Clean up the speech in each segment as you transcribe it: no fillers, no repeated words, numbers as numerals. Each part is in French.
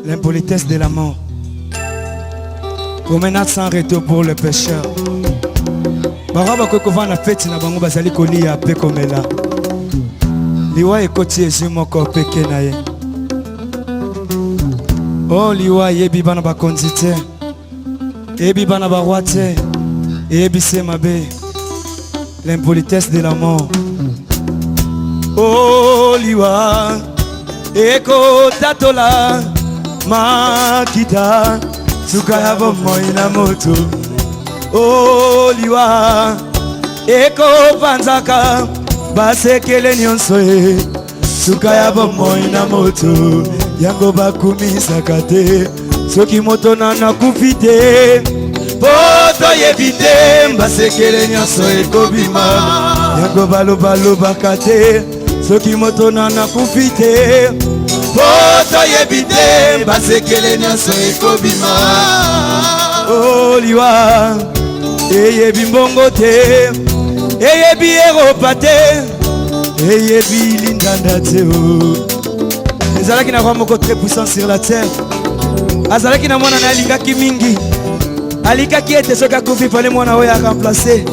L'impolitesse de la mort. Promenade sans retour pour le pécheur. Baraba kokova na feti na bango bazali kolia pe komela. Liwa ekoti ezu moko peke na ye. Oh liwa yebi bana bakonzi te. Yebi bana barwa te. Yebi se mabe. L'impolitesse de la mort. Oh liwa eko tatola makita sukaya bomo ina moto. Oh liwa eko panzaka basekele nyonso e sukaya bomo ina moto yango bakumisaka te soki moto nana kufite poto yebite basekele nyonso ekobima yango balobaka te soki moto nana kufite poto yebite basekele nyonso ekobima. Oh liwa eyebi mbongo te eyebi eropa te eyebi lindanda te ezalaki na roi moko très puissant sur la terre azalaki na mwana na alingaki mingi alikaki ete soki akufi fale mwana oyo aremplace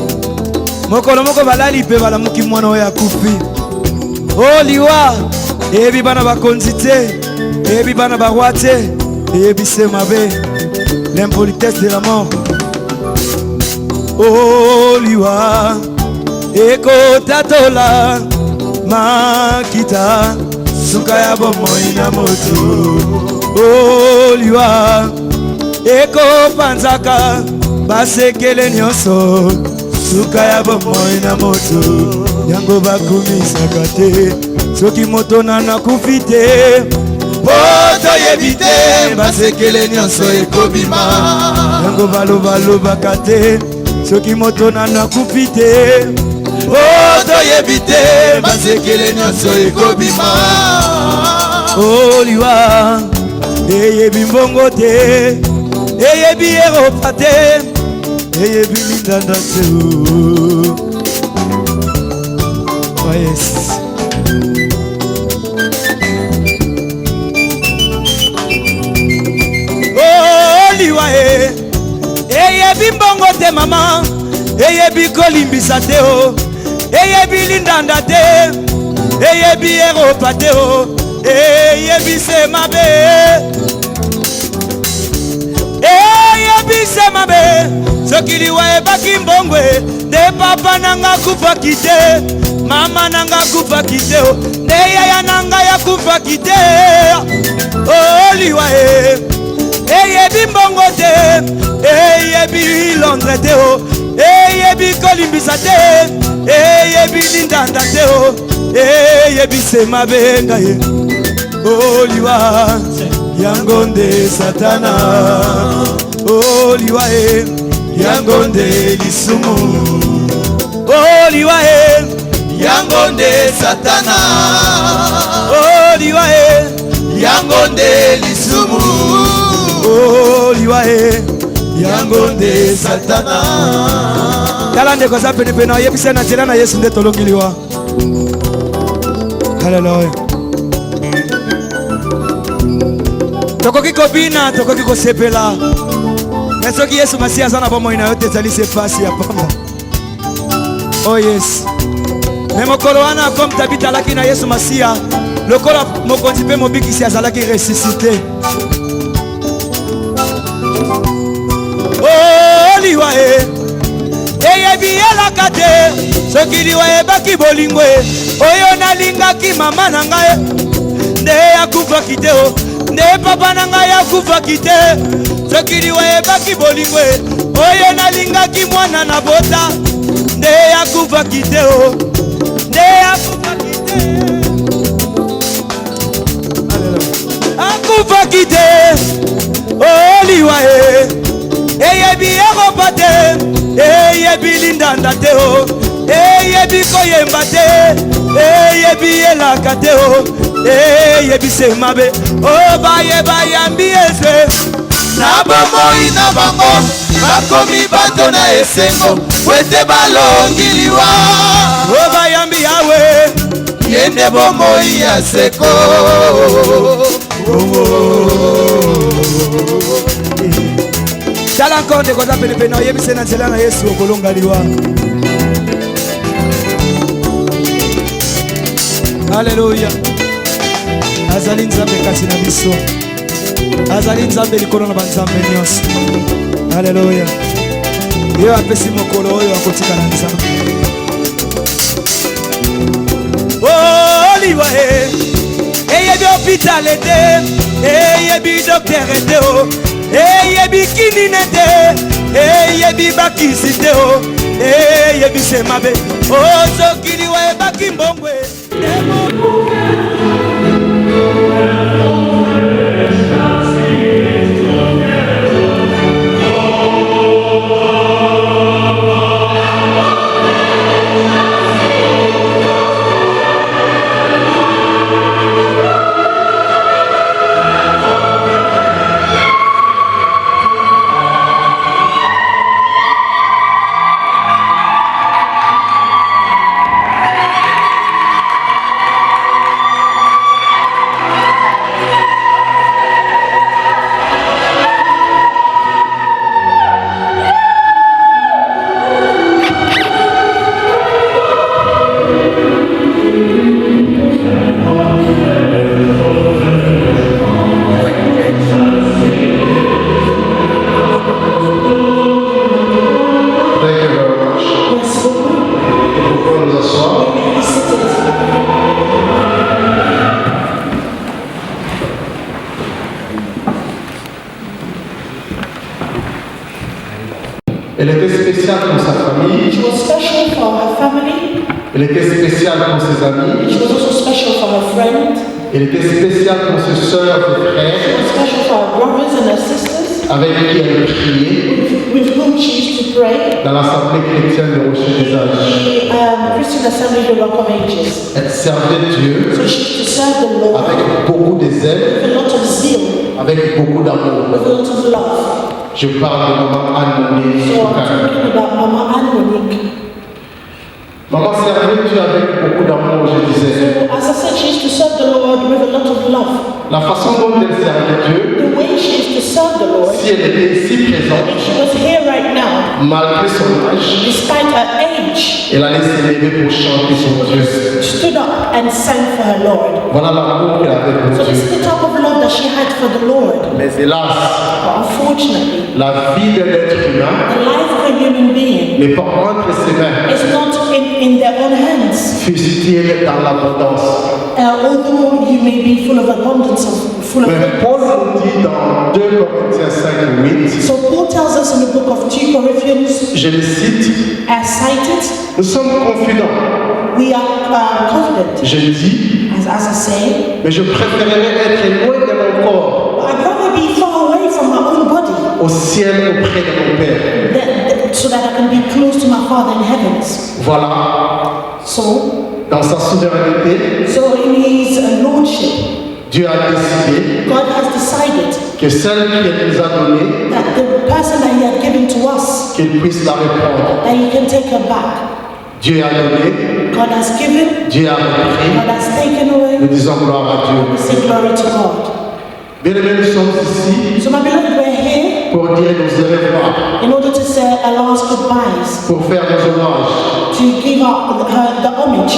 mokolo moko balali mpe balamuki mwana oyo akufi. Oh liwa eyebi bana bakonzi te eyebi bana barwa te eyebi se mabe. L'impolitesse de la mort. Oh liwa eko tatola makita sukaya bomo ina moto. Oh liwa eko panzaka basekele nyonso sukaya bomo ina moto yango bakumisaka te soki moto nana kufite poto yebite basekele nyonso ekobima yango balobaka te soki moto nana kufite poto yebite basekele nyonso ekobima. Oh liwa eyebi mbongo te eyebi eropa te eyebi lindanda te. Oh yes. Liwa eyebi mbongo te mama eyebi kolimbisa te o eyebi lindanda te eyebi eropa te o eyebi se mabe eyebi se mabe soki liwa ebaki mbongwe nde papa nanga kufaki te mama nanga kufaki te o nde yaya nanga yakufaki te. Oh liwa eyebi mbongo te eyebi londre te o eyebi kolimbisa te eyebi lindanda te o eyebi se mabe ngaye. Oh liwa yango nde satana. Oh liwa yango nde lisumu. Oh liwa yango nde satana. Oh liwa yango nde lisumu. Oh liwa yango nde satana. Tala ndeko za penepene oyebisa na nzela na Yesu nde tolongi liwa. Haleluya. Tokoki kobina tokoki kosepela me soki Yesu masi aza na bomoi na yo te ezali se pasi ya pamba. Oh yes. Me mokolo wana comme tabita alaki na Yesu masiya lokola mokonzi mpe mobikisi azalaki ressuscité. Oh liwa eyebi elaka te soki liwa ebaki bolingo oyo nalingaki mama na ngai nde yakufaki te o nde papa na ngai yakufaki te soki liwa ebaki bolingo oyo nalingaki mwana na bota nde yakufaki te o nde yakufaki te akufaki te. Oh liwa eyebi eropa te eyebi lindanda te o eyebi koyemba te eyebi elaka te o eyebi se mabe. O bayeba yambi eze na bomoi na bango bakomi bato na esengo wete balongi liwa. O bayambi yawe yende bomoi ya seko. tala encore ndeko aza penepene oyebise na nzela na Yesu okolonga liwa. Alléluia. Azali nzambe kasi na biso. Azali nzambe likolo na banzambe nyonso. Alléluia. Yo apesi mokolo oyo akotika na nzambe. Oh liwa eyebi hôpital te, eyebi docteur te o, eyebi kinine te, eyebi bakisi te o, eyebi semabe. Oh soki liwa ebaki mbongwe. Elle était spéciale pour sa famille. She was special for her family. Elle était spéciale pour ses amis. She was also special for her friends. Elle était spéciale pour ses sœurs et frères. She was special for her brothers and her sisters. Avec qui elle priait. With whom she used to pray. Dans l'assemblée chrétienne de Rocher des Âges. The Christian Assembly of the Rock of Ages. Elle servait Dieu. So she used to serve the Lord. Avec beaucoup de zèle. With a lot of zeal. Avec beaucoup d'amour. With a lot of love. Je parle de maman Anne-Monique. So I'm talking about Mama Anne-Monique. Maman servait Dieu avec beaucoup d'amour, je disais. So as I said, she used to serve the Lord with a lot of love. La façon dont elle servait Dieu, The way she used to serve the Lord, si elle était ici présente, if she was here right now, malgré son âge, despite her age, elle allait se lever pour chanter son Dieu. stood up and sang for her Lord. Voilà l'amour qu'elle avait pour So this Dieu. is the type of love that she had for the Lord. Mais hélas, But unfortunately, la vie de l'être humain the life of a human being n'est pas entre ses mains. is not in their own hands. Fût-il dans l'abondance. Although you may be full of abundance, full of Mais Paul nous dit dans 2 Corinthiens 5:8, So Paul tells us in the book of 2 Corinthians, je le cite, as cited, nous sommes confidents. we are confident, Je le dis, as I say, mais je préférerais être loin de mon corps, I'd rather be far away from my own body au ciel auprès de mon Père. so that I can be close to my Father in heavens. Voilà, So dans sa souveraineté, in his lordship, Dieu a décidé God has decided que celle qu'il nous a donnée, that the person that he had given to us, qu'il puisse la répondre. that he can take her back. Dieu a donné, God has given, Dieu a repris. God has taken away. Nous disons gloire à Dieu. We say glory to God. Bien-aimés, nous sommes ici So my beloved, we're here pour dire nos au revoir, in order to say our last goodbyes, pour faire nos hommages, to give up the homage,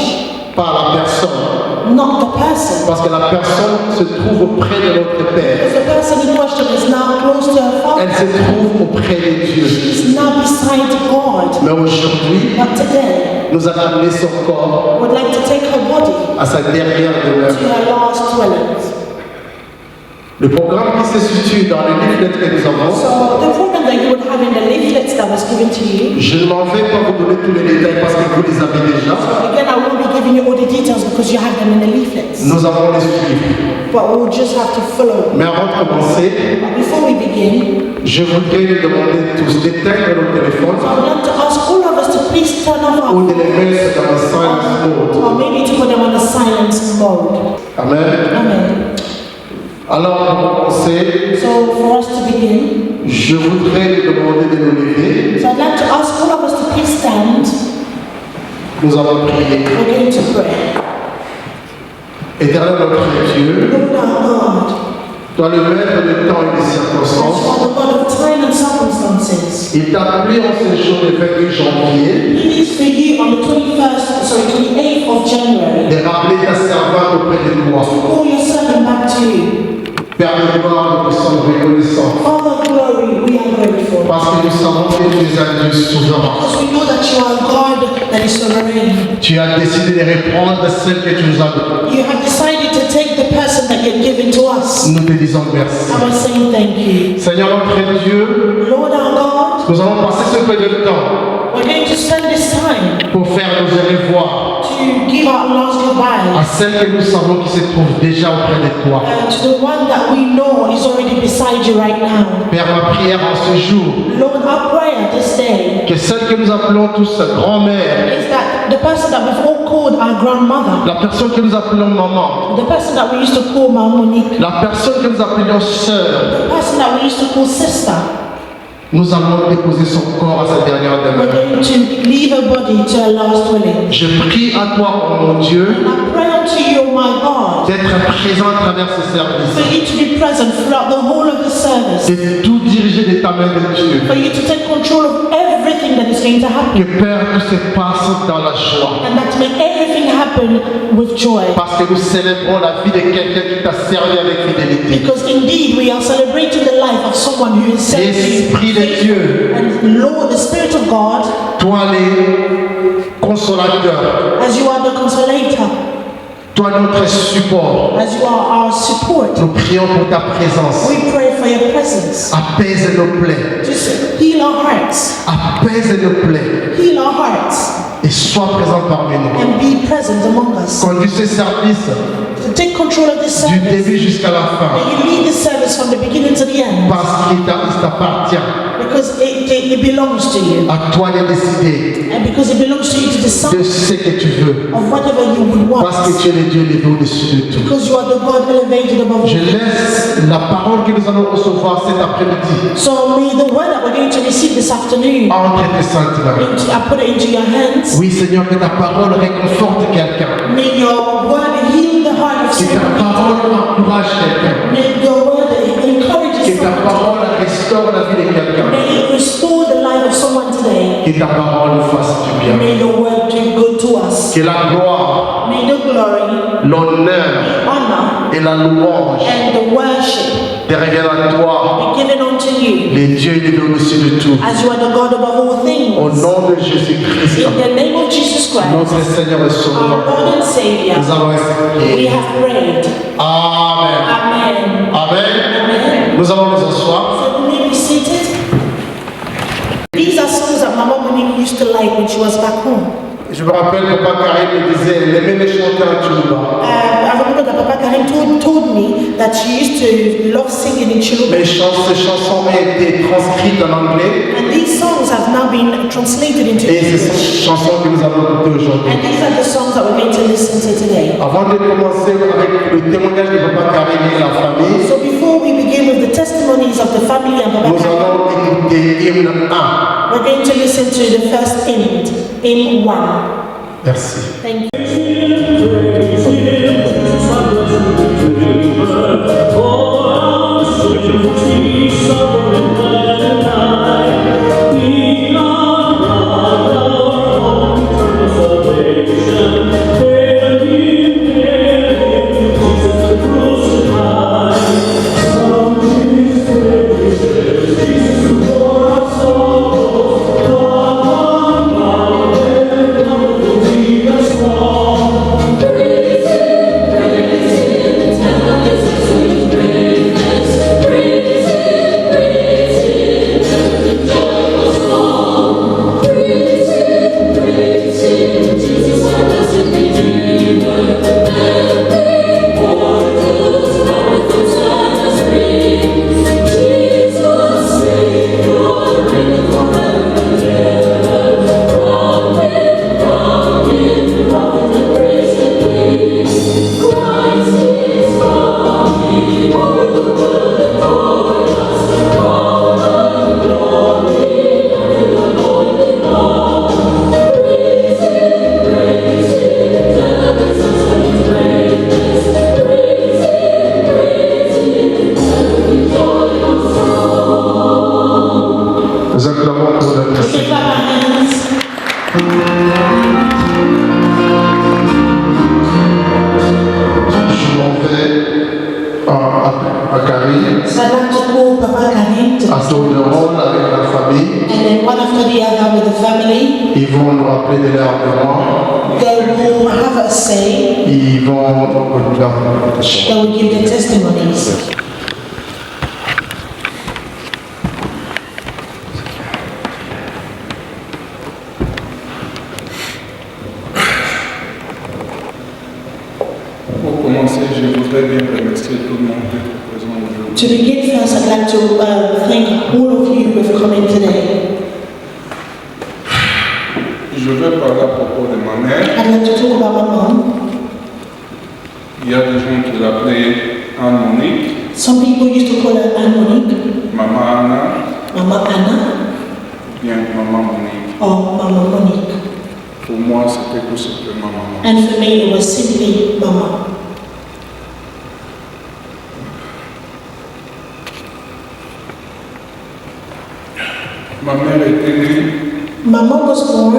pas à la personne, not the person. parce que la personne se trouve auprès de notre Père. Because the person in question is now close to her Elle Father. se trouve auprès de Dieu. She's now beside God. Mais aujourd'hui, But today, nous allons amener son corps would like to take her body à sa dernière demeure. to her last dwelling. Le programme qui se situe dans les leaflets que nous avons, So the program that you would have in the leaflets that was given to you, je ne m'en vais pas vous donner tous les détails parce que vous les avez déjà. again, I won't be giving you all the details because you have them in the leaflets. Nous allons les suivre. But we'll just have to follow. Mais avant de commencer, But before we begin, je voudrais nous demander tous d'éteindre nos téléphones I would like to ask all of us to please turn off ou our de les mettre dans le silence mode. or maybe to put them on the silence mode. Amen. Amen. Alors, pour commencer, So for us to begin, je voudrais nous demander de nous lever. so I'd like to ask all of us to please stand. Nous allons prier. We're going to pray. Éternel notre Dieu, Lord our God, toi le maître de temps et des as circonstances, you are the God of time and circumstances, Il t'a appelé en ce jour le 28 janvier It is for you on the 28th of January de rappeler ta servante auprès de toi. to call your servant back to you. Père de gloire, nous sommes reconnaissants Father of glory, we are grateful. parce que nous savons que tu es un Dieu souverain. Because we know that you are God that is sovereign. Tu as décidé de reprendre celle que tu nous as donnée. You have decided to take the person that you've given to us. Nous te disons merci. I was saying thank you. Seigneur notre Dieu, Lord our God, nous allons passer ce peu de temps we're going to spend this time pour faire nos revoirs to give our last à goodbye celle que nous savons qui se trouve déjà auprès de toi. to the one that we know is already beside you right now. Père, ma prière en ce jour, Lord, our prayer this day que celle que nous appelons tous grand-mère, is that the person that we've all called our grandmother, la personne que nous appelons maman, the person that we used to call Mama Monique, la personne que nous appelions sœur, the person that we used to call sister, nous allons déposer son corps à sa dernière we're demeure. going to leave her body to her last dwelling. Je prie à toi, oh mon Dieu, I pray unto you, my God, d'être présent à travers ce service, for you to be present throughout the whole of the service, de tout diriger de ta main de Dieu. for you to take control of everything that is going to happen, Que Père, tout se passe dans la joie. and that to make everything happen with joy. Parce que nous célébrons la vie de quelqu'un qui t'a servi avec fidélité. Because indeed we are celebrating the life of someone who is serving Esprit de Dieu, and Lord, the Spirit of God, toi les consolateurs, as you are the consolator, toi notre support, as you are our support, nous prions pour ta présence. we pray for your presence. Apaise nos plaies, Just heal our hearts, apaise nos plaies heal our hearts, et sois présent parmi nous. and be present among us. Conduis ce service To take control of this du service. début jusqu'à la fin May you lead this service from the beginning to the end, parce qu'il t'appartient. because it belongs to you, À toi de décider and because it belongs to you to de decide ce que tu veux of whatever you would want, parce que tu es le Dieu élevé au-dessus de tout. because you are the God elevated above all. Je laisse la parole que nous allons recevoir cet après-midi So may the word that we're going to receive this afternoon, entre tes saintes mains. I put it into your hands. Oui, Seigneur, que ta parole réconforte quelqu'un. May your word heal the heart of Que ta someone. parole encourage quelqu'un. May your word encourage Que ta someone. parole restaure la vie de quelqu'un. May it restore the life of someone today. Que ta parole nous fasse du bien. May your word do good to us. Que la gloire, May the glory, l'honneur honor, et la louange and the worship te reviennent à toi, be given unto you, les dieux élevé au-dessus de tout. as you are the God above all Au things. nom de Jésus-Christ, In the name of Jesus Christ, notre Seigneur et our Sauveur, Lord and Savior, nous avons we expliqué. have prayed. Amen. Amen. Amen. Amen. Nous allons nous asseoir. So we may be seated. These are songs that Mama Monique used to like when she was back home. Je me rappelle que Papa Karim me disait, elle aimait les chanter en Tchouba. I remember that Papa Karim told me that she used to love singing in Chiluba. Ces chansons ont été transcrites en anglais And these songs have now been translated into et ce sont English. les chansons que nous allons écouter aujourd'hui. And these are the songs that we're going to listen to today. Avant de commencer avec le témoignage de Papa Karim et la famille, So before we begin with the testimonies of the family and Papa nous Karim, allons écouter l'hymne 1. we're going to listen to the first hymn 1. Merci. Thank you. Nous acclamons à Carrie, Salam to Papa Karim, à tour de rôle avec la famille. and then one after the other with the family. Ils vont nous rappeler de leur mémoire. They will have a say. Ils vont nous leur They will give the testimonies. Pour commencer, je voudrais bien remercier tout le monde d'être présent aujourd'hui. To begin first, I'd like to thank all of you who have come in today. Je vais parler à propos de ma mère. I'd like to talk about my mom. Il y a des gens qui l'appelaient Anne-Monique, Some people used to call her Anne Monique, Maman Anna, Mama Anna, ou bien Maman Monique. or Mama Monique. Pour moi, c'était tout simplement maman. And for me, it was simply Mama. Ma mère était née My mom was born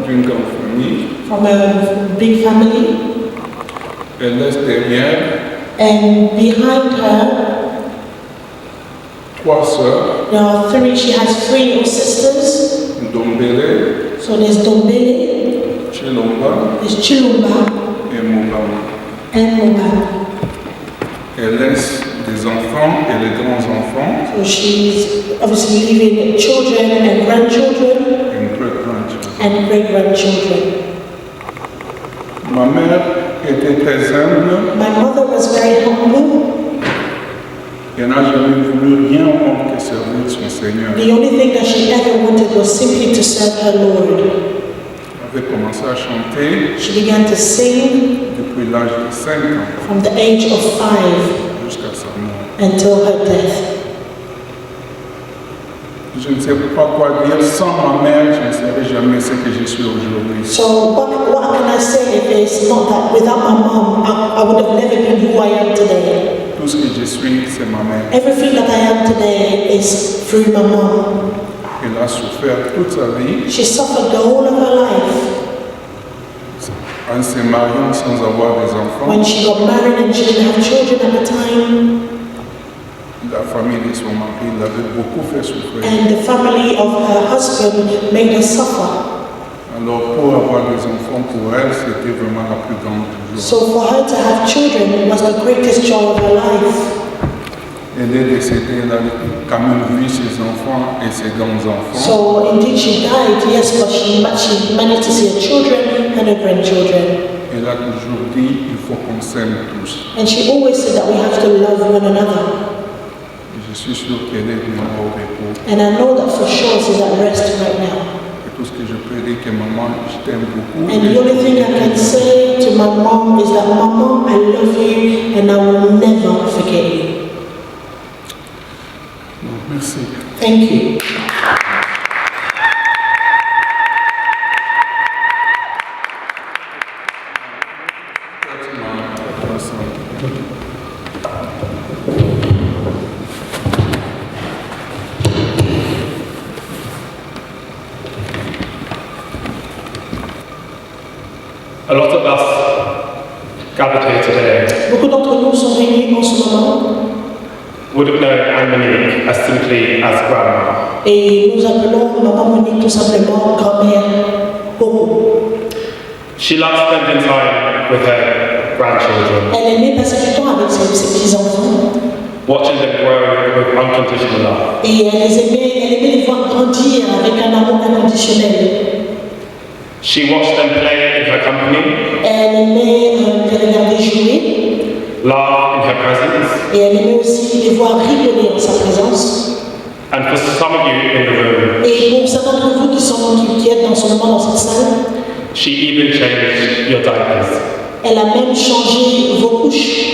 d'une grande famille. from a big family, Elle laisse derrière and behind her, 3 sœurs, there are three. She has three sisters. Dombele, So there's Dombele, Chilomba there's Chilumba, et Mobama. and Moba. Elle laisse des enfants et les grands-enfants, So she's obviously leaving children and grandchildren une great-grandchildren. and great-grandchildren. Ma mère était très humble. My mother was very humble. Elle n'a jamais voulu rien au monde que servir son Seigneur. The only thing that she ever wanted was simply to serve her Lord. Elle avait commencé à chanter She began to sing depuis l'âge de 5 ans from the age of 5 jusqu'à sa mort. until her death. Je ne sais pas quoi dire. Sans ma mère, je ne serais jamais ce que je suis aujourd'hui. So what can I say if it's not that without my mom, I would have never been who I am today. Tout ce que je suis, c'est ma mère. Everything that I am today is through my mom. Elle a souffert toute sa vie She suffered the whole of her life. en se mariant sans avoir des enfants. When she got married and she didn't have children at the time, La famille de son mari l'avait beaucoup fait souffrir. and the family of her husband made her suffer. Alors pour avoir des enfants pour elle, c'était vraiment la plus grande joie. So for her to have children was the greatest joy of her life. Elle est décédée, elle a quand même vu ses enfants et ses grands-enfants. So indeed she died, yes, but she managed to see her children and her grandchildren. Elle a toujours dit, il faut qu'on s'aime tous. And she always said that we have to love one another. Et je suis sûr qu'elle est vraiment au repos. And I know that for sure she's at rest right now. Et tout ce que je peux dire que maman, je t'aime beaucoup. And the only thing I can say to my mom is that, Mama, I love you and I will never forget you. Donc, merci. Thank you. A lot of us gathered here today Beaucoup d'entre nous sont réunis en ce moment would have known Anne-Monique as simply as grandma. et nous appelons Maman Monique tout simplement grand-mère beaucoup. She loved spending time with her grandchildren, Elle aimait passer du temps avec ses petits-enfants watching them grow with unconditional love. et elle aimait les voir grandir avec un amour inconditionnel. She watched them play in her company, Elle aimait les regarder jouer laugh in her presence, et elle aimait aussi les voir rigoler en sa présence. and for some of you in the room, Et pour certains d'entre vous qui êtes dans ce moment dans cette salle, she even changed your diapers. elle a même changé vos couches.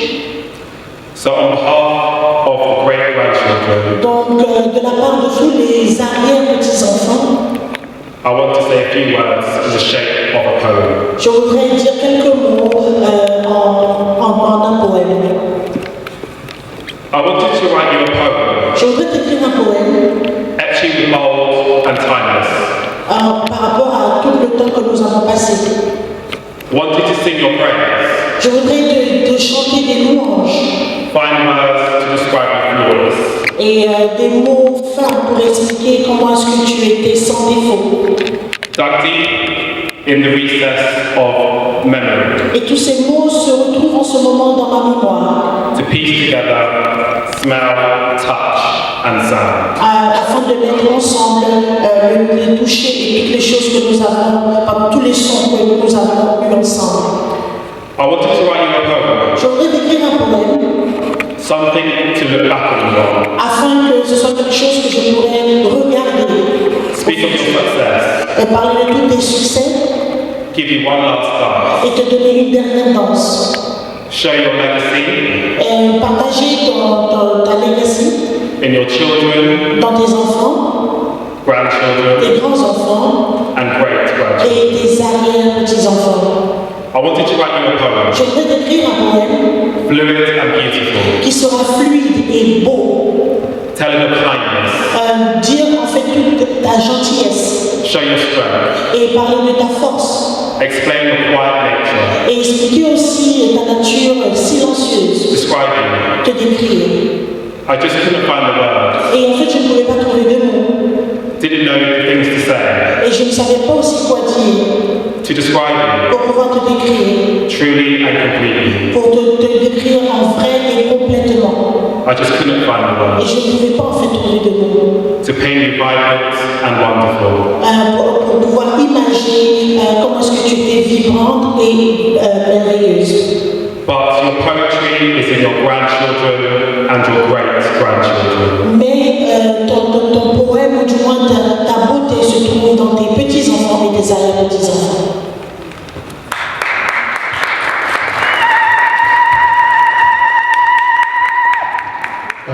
So on behalf of the great grandchildren, Donc, de la part de tous les arrière-petits-enfants, I want to say a few words in the shape of a poem. je voudrais dire quelques mots en un poème. I wanted to write you a poem, Je voudrais t'écrire un poème etching old and timeless. par rapport à tout le temps que nous avons passé. Wanted to sing your praise, Je voudrais te chanter des louanges Fine words to describe your flaws. Et des mots fins pour expliquer comment est-ce que tu étais sans défaut. Dug deep in the recess of memory. Et tous ces mots se retrouvent en ce moment dans ma mémoire. To piece together smell, touch, and sound. Afin de mettre ensemble le toucher et toutes les choses que nous avons, tous les sons que nous avons eus ensemble. I wanted to write you a poem. J'aurais d'écrire un poème Something to look back on. afin que ce soit quelque chose que je pourrais regarder. Speak of your success. Parler de tous tes succès Give you one last dance. et te donner une dernière danse. Share your legacy Partager ta legacy in your children, dans tes enfants, grandchildren, tes grands-enfants and great-grandchildren. et tes arrière-petits-enfants. I wanted to write you a poem. J'aimerais t'écrire un poème Fluid and beautiful. qui sera fluide et beau. Telling of kindness. Dire en fait toute ta gentillesse Show your strength. et parler de ta force. Explain your quiet nature. Et expliquer aussi ta nature silencieuse. Describe you. Te décrire. I just couldn't find the words. Et en fait, je ne pouvais pas trouver de mots. Didn't know the things to say. Et je ne savais pas aussi quoi dire To describe you. pour pouvoir te décrire. Truly and completely. Pour te décrire en vrai et complètement. I just couldn't find the Et words. je ne pouvais pas en fait trouver de mots. To paint you vibrant and wonderful. Pour pouvoir imaginer comment est-ce que tu étais vibrante et merveilleuse. But your poetry is in your grandchildren and your great-grandchildren. Mais ton poème, ou du moins ta beauté, se trouve dans tes petits-enfants et tes arrière-petits-enfants.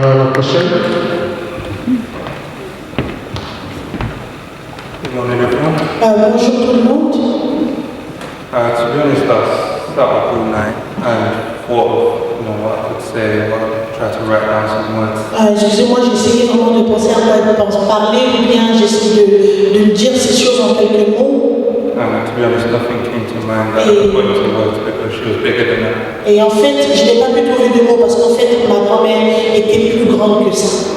La prochaine. Bonjour tout le monde. To be honest, I sat up all night and thought of what I could say, tried to write down some words. Excusez-moi, j'ai essayé vraiment de penser à quoi parler, ou bien j'essaie de dire ces choses en quelques mots. And to be honest, nothing came to mind that I could put into words because she was bigger than that. Et en fait, je n'ai pas pu trouver de mots parce qu'en fait, ma grand-mère était plus grande que ça.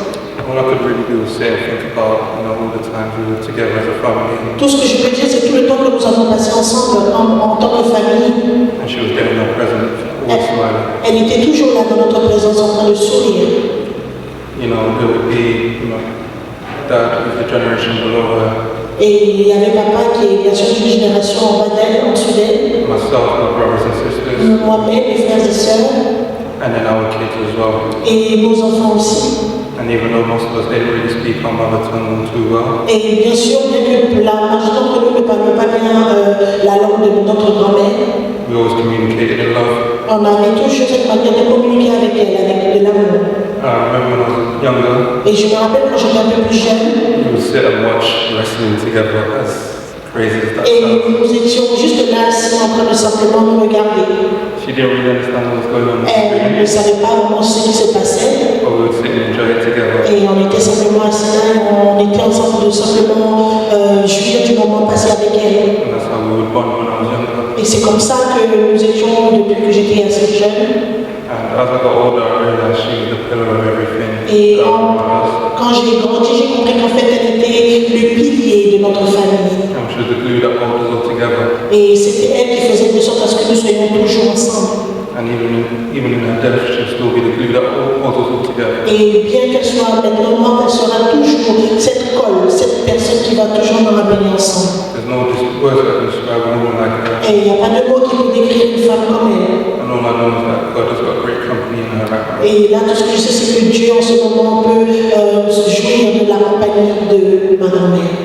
All I could really do was sit and think about, all the times we were together as a family. Tout ce que je peux dire, c'est tout le temps que nous avons passé ensemble en tant que famille. And she was getting her present, always smiling. Elle était toujours là dans notre présence en train de sourire. There would be, dad was the generation below her. Et il y avait papa qui est bien sûr d'une génération en bas d'elle, en dessous d'elle. Myself, my brothers and sisters. Moi-même, mes frères et sœurs. And then our kids as well. Et nos enfants aussi. And even though most of us didn't really speak our mother tongue too well. Et bien sûr, bien que la majorité d'entre nous ne parlons pas bien la langue de notre grand-mère. We always communicated in love. On avait toujours cette manière de communiquer avec elle, avec de l'amour. I remember when I was younger. Et je me rappelle quand j'étais un peu plus jeune. We would sit and watch wrestling together, as crazy as that Et sounds. nous étions juste là, assis en train de simplement nous regarder. She didn't really understand what was going on. Elle ne savait pas vraiment ce qui se passait. But we would sit and enjoy it together. Et on était simplement assis là, on était ensemble de simplement jouir du moment passé avec elle. And that's how we would bond when I was younger. Et c'est comme ça que nous étions depuis que j'étais assez jeune. And as I got older, I realized she was the pillar of everything. Et that was. quand j'ai grandi, j'ai compris qu'en fait, elle était le pilier de notre famille. And she was the glue that holds us all together. Et c'était elle qui faisait de sorte à ce que nous soyons toujours ensemble. And even in her death, she'll still be the glue that holds us all together. Et bien qu'elle soit maintenant morte, elle sera toujours cette colle, cette personne qui va toujours nous ramener ensemble. There's no words that can describe a woman like her. Et il n'y a pas de mots qui peut décrire une femme comme elle. And all I know is that God has got great company in her right now. Et là, tout ce que je sais, c'est que Dieu, en ce moment, peut se jouir de la compagnie de ma grand-mère.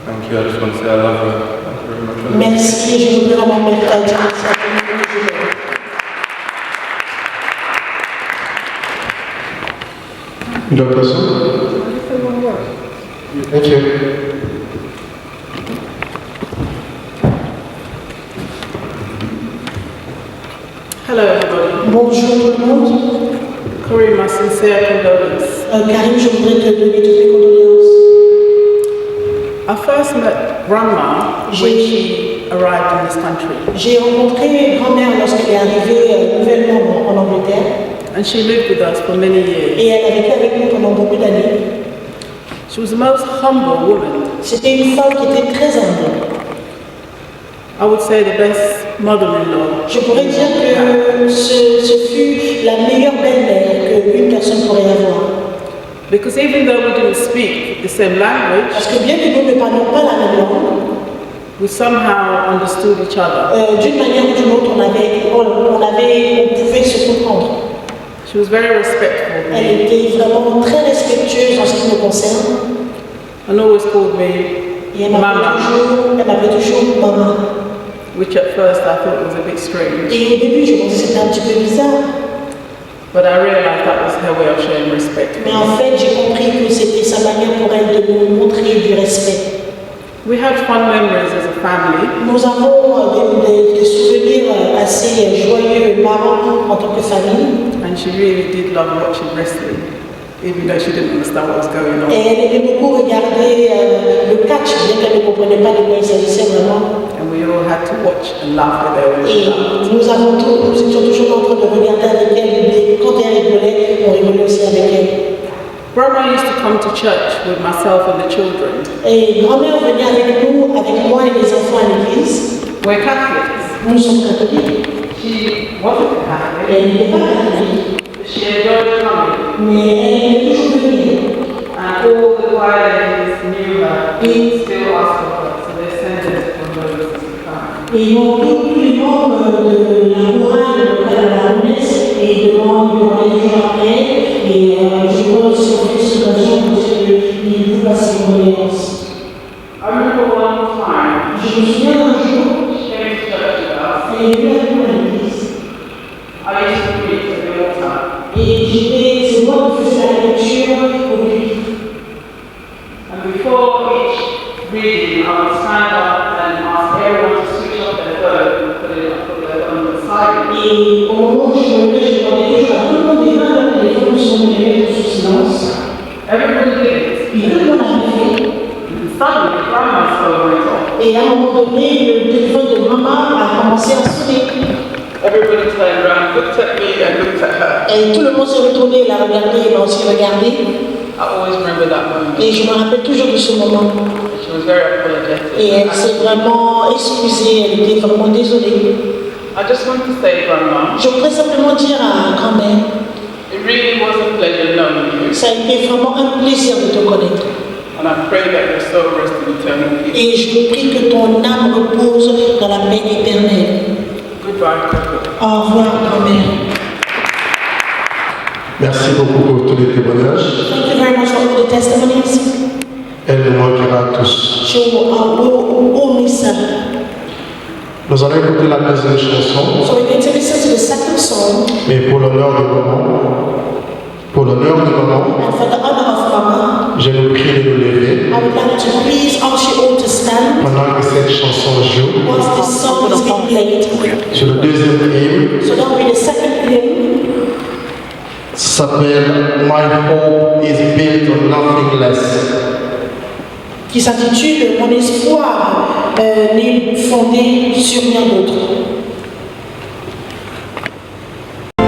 Thank you. I just want to say I love her. Thank you very much. Merci, je voudrais vraiment dire merci à tout le monde que je l'aime. Une autre question? Thank you. Hello everybody. Bonjour tout le monde. Corey, my sincere condolences. Karim, je voudrais te donner toutes mes condoléances. I first met Grandma when she arrived in this country. J'ai rencontré grand-mère lorsqu'elle est arrivée nouvellement en Angleterre. and she lived with us for many years. Et elle a vécu avec nous pendant beaucoup d'années. She was the most humble woman. C'était une femme qui était très humble. I would say the best mother-in-law. Je pourrais dire que ce fut la meilleure belle-mère qu'une personne pourrait avoir. Because even though we didn't speak the same language, Parce que bien que nous ne parlions pas la même langue, we somehow understood each other. d'une manière ou d'une autre, on pouvait se comprendre. She was very respectful of Elle me était vraiment très respectueuse en ce qui me concerne. and always called me Et elle Mama, m'appelait toujours maman. which at first I thought was a bit strange. Et au début, je pensais que c'était un petit peu bizarre. But I realized that was her way of showing respect. Mais en fait, j'ai compris que c'était sa manière pour elle de nous montrer du respect. We had fun memories as a family. Nous avons des souvenirs assez joyeux et marrants en tant que famille. And she really did love watching wrestling, even though she didn't understand what was going on. Et elle aimait beaucoup regarder le catch, bien qu'elle ne comprenait pas de quoi il s'agissait vraiment. And we all had to watch and laugh with her. Et nous étions toujours en train de regarder avec elle, et quand elle rigolait, on rigolait aussi avec elle. Grandma used to come to church with myself and the children. Et grand-mère venait avec nous, avec moi et les enfants à l'église. We're Catholics. Nous sommes catholiques. She wasn't Catholic, Elle n'était pas catholique, but she enjoyed coming. mais elle aimait toujours venir. And all the choir ladies knew her, still asked for her, so they sent her from those to come. Et tous les membres de la chorale de la messe et demandent de toujours après. Et je vois aussi en fait cette occasion parce qu'il vous passe ses condoléances. I remember one time, Je me souviens un jour, she came to church with us. elle est venue avec moi à l'église. I used to preach at the altar. Et c'est moi qui faisais la lecture au public. And before each reading, I would stand up and ask everyone to switch off their phone and put their phone to silent. Et au moment où je me levais, je demandais toujours à tout le monde d'éteindre leur téléphone sur mon téléphone sous silence. Everybody did it. Et tout le monde avait fait. And suddenly, grandma's phone went off. Et à un moment donné, le téléphone de maman a commencé à sonner. Everybody turned around, looked at me and looked at her. Et tout le monde s'est retourné, l'a regardé, il m'a aussi regardé. I always remember that moment. Et je me rappelle toujours de ce moment. She was very apologetic. Et elle s'est vraiment excusée, elle était vraiment désolée. I just want to say, Grandma, Je voudrais simplement dire à grand-mère, it really was a pleasure knowing you. ça a été vraiment un plaisir de te connaître. And I pray that your soul rests in eternal peace. Et je prie que ton âme repose dans la paix éternelle. Goodbye, Coco. Au revoir, grand-mère. Merci beaucoup pour tous les témoignages. Thank you very much for all the testimonies. Elle nous manquera tous. She will miss her. Nous allons écouter la deuxième chanson, So we're going to listen to the second song. mais pour l'honneur du moment, And for the honor of Mama, je vous prie de nous lever I would like to please ask you all to stand pendant que cette chanson joue. whilst this song is being played. Sur le deuxième hymne, So that will be the second hymn. ça s'appelle My Hope is Built on Nothing Less. Qui s'intitule Mon espoir n'est fondé sur rien d'autre. My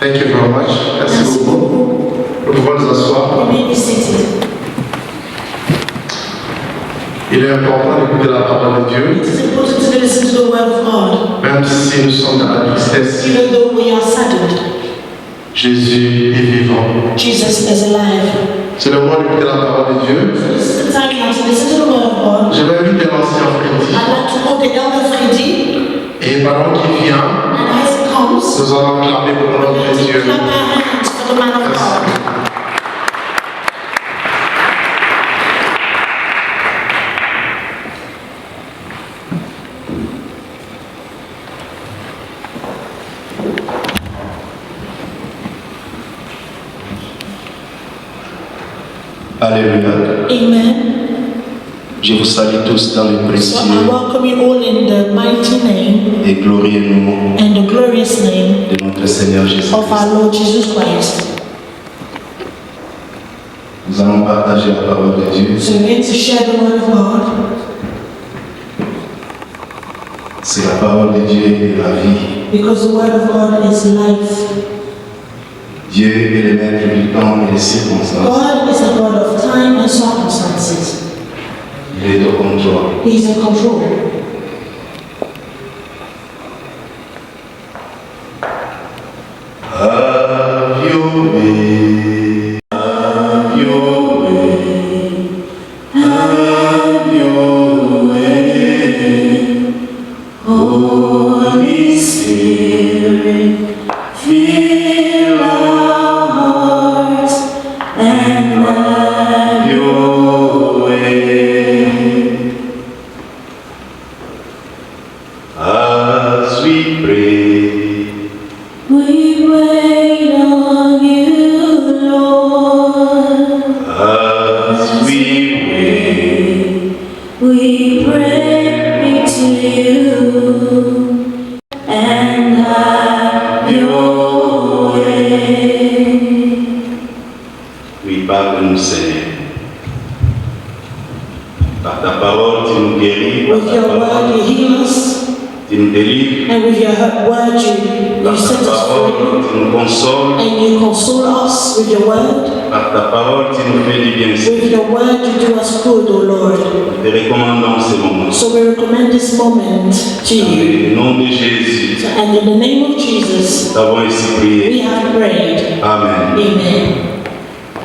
Thank you very much. Merci beaucoup. Nous pouvons nous asseoir. You may be seated. Il est important d'écouter la parole de Dieu, It is important to listen to the word of God, même si nous sommes dans la tristesse. even though we are saddened. Jésus est vivant. Jesus is alive. C'est le moment d'écouter la parole de Dieu. So this is the time now to listen to the word of God. Je vais inviter l'ancien Freddy. I'd like to call the elder Freddy, Et pendant qu'il vient, and as he comes, nous allons clamer pour notre let's Dieu. clap our hands for the man of God. Alléluia. Amen. Je vous salue tous dans le So I précieux welcome you all in the mighty name et glorieux nom and the glorious name de notre Seigneur Jésus. of our Lord Jesus Christ. Nous allons partager la parole de Dieu. So we're going to share the word of God. C'est la parole de Dieu et la vie. Because the word of God is life. Dieu est le maître du temps et des circonstances. God is a God of time and circumstances. Il est au contrôle. He's in control. Have your way. Have your way. Have your way. Holy Spirit, fill our hearts and have your way. As we pray, We wait on you, Lord. as we wait, We pray to you and have your way. oui, pardonne-nous, Seigneur. Par ta parole, tu nous guéris, par With ta your word parole, you heal us, tu nous délivres, and with your word you par set ta us parole, free, tu nous consoles, and you console us with your word. par ta parole, tu nous fais du bien. With your word you do us good, O Lord. Nous te recommandons ces moments. So we recommend this moment to you. Au nom de Jésus, And in the name of Jesus, nous avons ainsi prié. we have prayed. Amen. Amen.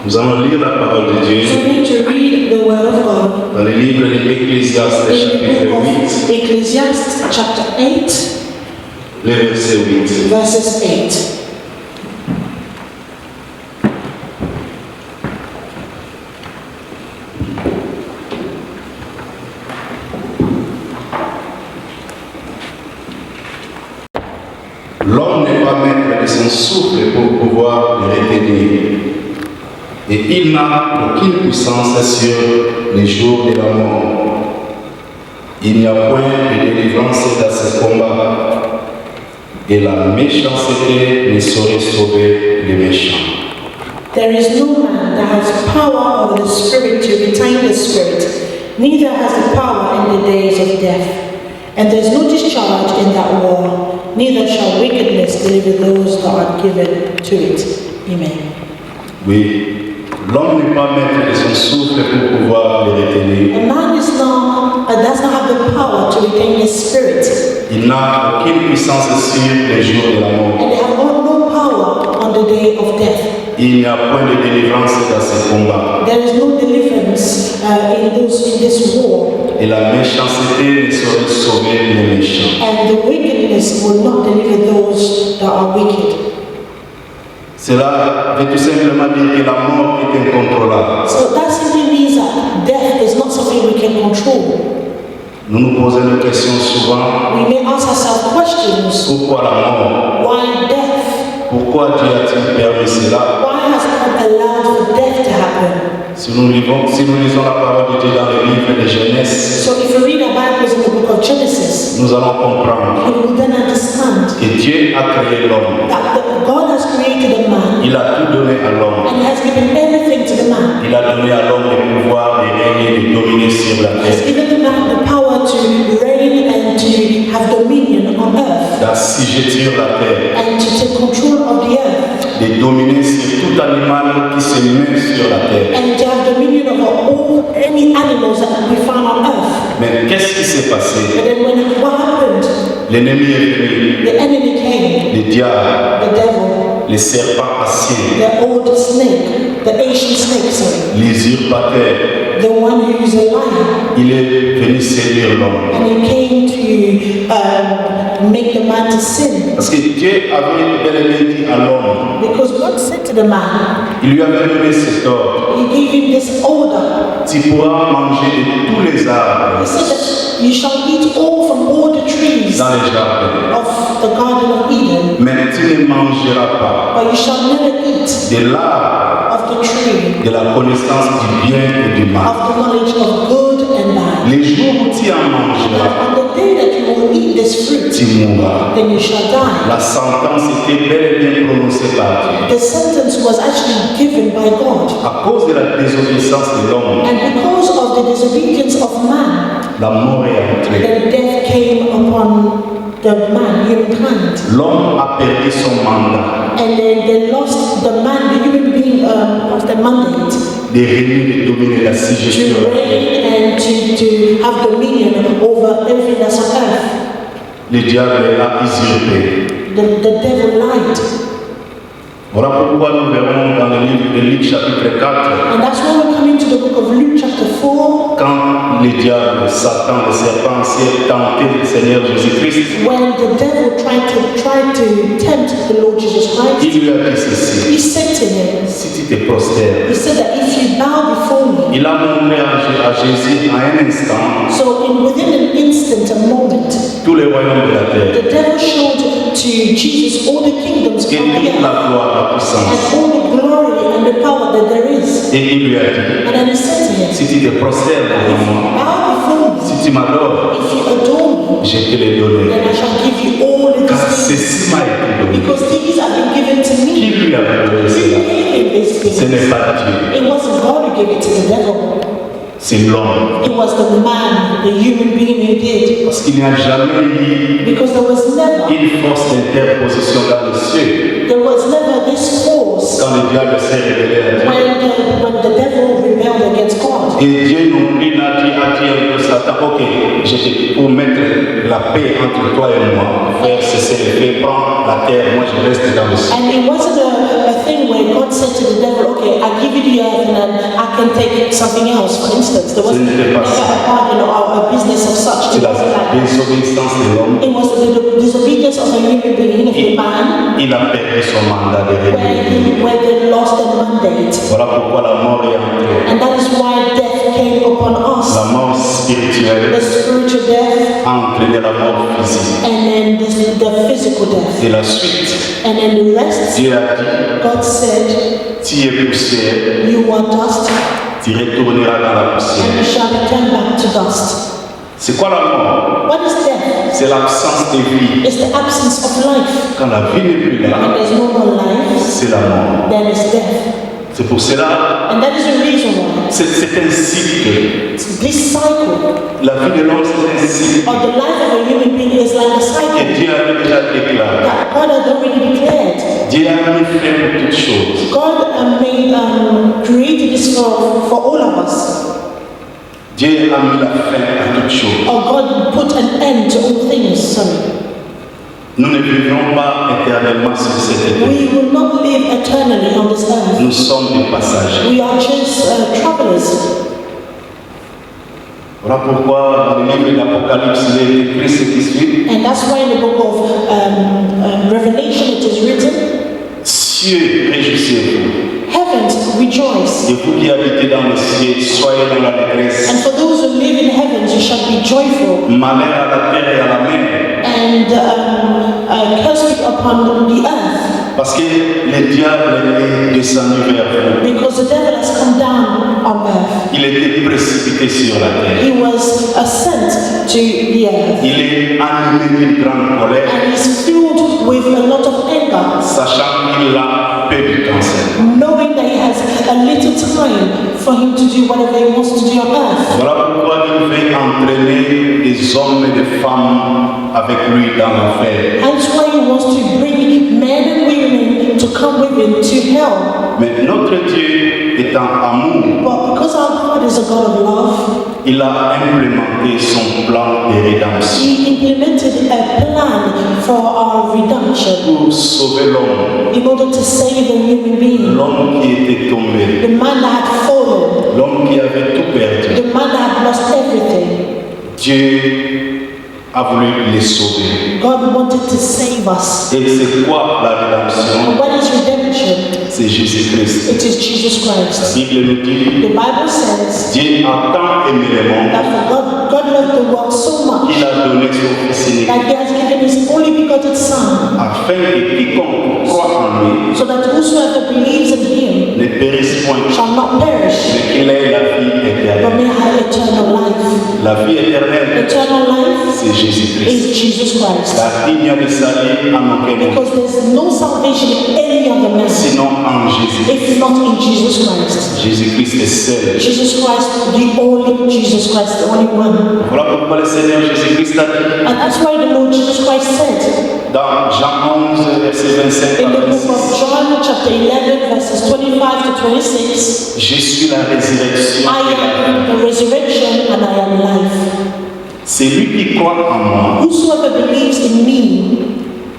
Nous allons lire la parole de So Dieu we're going to read the word of God dans le livre de l'Ecclésiaste, in the chapitre book 8, of Ecclesiastes chapter 8, le verset 8. verses 8. L'homme n'est pas maître de son souffle pour pouvoir le retenir. Et il n'a aucune puissance sur les jours de la mort. Il n'y a point de délivrance dans ce combat. Et la méchanceté ne saurait sauver les méchants. There is no man that has power over the spirit to retain the spirit, neither has the power in the days of death. And there is no discharge in that war, neither shall wickedness deliver those that are given to it. Amen. Oui, l'homme n'est pas maître de son souffle pour pouvoir le retenir. A man is not, does not have the power to retain his spirit, Il n'a aucune puissance sur les jours de la mort. and they have no power on the day of death. Il n'y a point de délivrance dans ce combat. There is no deliverance in this war, Et la méchanceté ne saurait sauver les méchants. and the wickedness will not deliver those that are wicked. Cela veut tout simplement dire que la mort est incontrôlable. So that simply means that death is not something we can control. Nous nous posons des questions souvent. We may ask ourselves questions. Pourquoi la mort? Why death? Pourquoi Dieu a-t-il permis cela? Why has God allowed for death to happen? Si nous lisons la parole de Dieu dans le livre de Genèse, So if you read the Bible in the book of Genesis, nous allons comprendre you will then understand que Dieu a créé l'homme. that God has created a man Il a tout donné à l'homme. and has given everything to the man. Il a donné à l'homme le pouvoir de régner, de dominer sur la Has terre, given the man the power to reign and to have dominion on earth d'assujettir la terre. and to take control of the earth. de dominer sur tout animal qui se met sur la terre. and to have dominion over all any animals that we find on earth. Mais qu'est-ce qui s'est But passé? then what happened? L'ennemi est venu, The enemy came, le diable, the devil, les serpents anciens, the old snake, the ancient snake, sorry, l'usurpateur. the one who is a liar. Il est venu séduire l'homme. And he came to make the man to sin. Parce que Dieu avait bel et bien dit à l'homme, Because God said to the man, il lui avait donné cet ordre. he gave him this order. Tu pourras manger de tous les arbres He said that you shall eat all from all the trees dans les jardins, of the Garden of Eden, mais tu ne mangeras pas but you shall never eat de l'arbre of the tree de la connaissance du bien et du mal. of the knowledge of good and bad. Les jours où tu en mangeras, On the day that you will eat this fruit, tu mourras. then you shall die. La sentence était bel et bien prononcée par Dieu. The sentence was actually given by God. À cause de la désobéissance de l'homme, And because of the disobedience of man, la mort est entrée. then death came upon the man, humankind. L'homme a perdu son mandat And then they lost the man, the human being, lost the mandate de régner et dominer la to suggestion. reign and to have dominion over everything that's on earth. Le diable a usurpé. The devil lied. Voilà pourquoi nous verrons dans le livre de Luc chapitre 4, And that's why we come into the book of Luke chapter 4, quand le diable, Satan, le serpent s'est tenté le Seigneur Jésus-Christ, when the devil tried to tempt the Lord Jesus Christ. il lui a dit ceci: He said to him, si tu te prostères, he said that if you bow before me, il a montré à Jésus en un instant so within an instant, a moment, tous les royaumes de la terre, the devil showed to Jesus all the kingdoms of et the toute earth la gloire, la and puissance. all the glory and the power that there is. Et il lui a dit: And then he said to him, si tu te prostères devant moi, bow before me. si tu m'adores, If you adore me, je te les donnerai. then I shall give you all of Car these things. ceci m'a été donné. Because these have been given to Qui me. lui avait donné Who cela? gave him these Ce things? n'est pas Dieu, It wasn't God who gave it to the devil. c'est l'homme. It was the man, the human being who did. Parce qu'il n'y a jamais eu Because there was never une force d'interposition dans les cieux this force quand le diable s'est révélé à Dieu. when the devil rebelled against God. Et Dieu non plus n'a dit à Dieu un peu Satan, ok, je te pour mettre la paix entre toi et moi, faire cesser les faits, prends la terre, moi je reste dans le ciel. And it wasn't a thing where God said to the devil, okay, I give you the earth and then I can take something else, for instance. There wasn't never a part, a business of such. C'est It la wasn't like that. désobéissance de l'homme. It was the disobedience of a human being, of a man, Il a perdu son mandat de régner. where they lost the mandate. Voilà pourquoi la mort est entrée. And that is why death came upon us. La mort spirituelle The spiritual death a entraîné la mort physique. and then the physical death. Et la suite, And then the rest, Dieu a dit, God said, tu es poussière, you are dust tu retourneras dans la and you poussière. shall return back to dust. C'est quoi la mort? What is death? C'est l'absence de vie. It's the absence of life. Quand la vie n'est plus When là, there's no more life, c'est la mort. then it's death. C'est pour cela, And that is the reason why c'est un cycle. this cycle La vie de l'homme, c'est un cycle of the life of a human being is like a que cycle Dieu avait déjà déclaré. that God has already declared. Dieu a mis fin pour toutes choses. God created this for all of us. Dieu a mis la fin à toutes choses. Or God put an end to all things. Sorry. Nous ne vivrons pas éternellement sur cette terre. We will not live eternally on this earth. Nous sommes des passagers. We are just travelers. Voilà pourquoi dans le livre de l'Apocalypse, il est écrit ce qui suit. And that's why in the book of Revelation it is written, Cieux, réjouissez-vous. heavens rejoice. Et vous qui habitez dans les cieux, soyez dans la détresse. And for those who live in heavens, you shall be joyful. Malheur à la terre et à la mer. And curse be upon the earth. Parce que le diable est descendu vers vous. Because the devil has come down on earth. Il était précipité sur la terre. He was sent to the earth. Il est animé d'une grande colère, And he's filled with a lot of anger, sachant qu'il a peu de cancer. knowing that he has a little time for him to do whatever he wants to do on earth. Voilà pourquoi il veut entraîner des hommes et des femmes avec lui dans l'enfer. That's why he wants to bring men and women to come come with him to hell. Mais notre Dieu étant amour, But because our God is a God of love, il a implémenté son plan de rédemption he implemented a plan for our redemption pour sauver l'homme, in order to save a human being. l'homme qui était tombé, The man that had fallen, l'homme qui avait tout perdu. the man that had lost everything. Dieu a voulu les sauver. God wanted to save us. Et c'est quoi la rédemption? And what is redemption? C'est Jésus-Christ. It is Jesus La Christ. Bible nous dit, The Bible says Dieu a tant aimé le monde that for God loved the world so much qu'il a donné son Fils unique, that he has given his only begotten Son, afin que quiconque croit en lui so that whosoever believes in him ne périsse point, shall not perish, mais qu'il ait la vie but éternelle. may have eternal life. La vie éternelle, Eternal life c'est Jésus-Christ. is Jesus Christ. Car il n'y a de salut en aucun monde, Because there's no salvation in any other man sinon en Jésus. if not in Jesus Christ. Jésus-Christ est seul. Jesus Christ, the only Jesus Christ, the only one. Voilà pourquoi le Seigneur Jésus-Christ a dit And that's why the Lord Jesus Christ said dans Jean 11, verset 25 in à the book 26, of John, chapter 11, verses 25 to 26, je suis la résurrection. I am the resurrection and I am life. Celui qui croit en moi Whosoever believes in me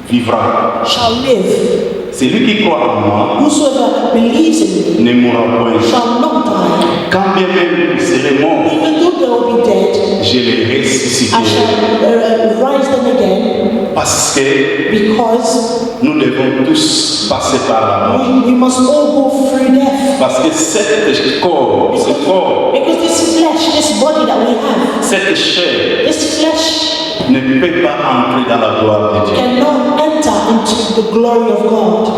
vivra. shall live. Celui qui croit en moi Whosoever believes in me ne mourra point. shall not die. Quand bien même il serait mort, Even though they will be dead, je les I ressusciterai. shall rise them again, Parce que because nous devons tous passer par la mort. we must all go through death. Parce que ce corps, Because this flesh, this body that we have, cette chair this flesh ne peut pas entrer dans la gloire de Dieu. cannot enter into the glory of God.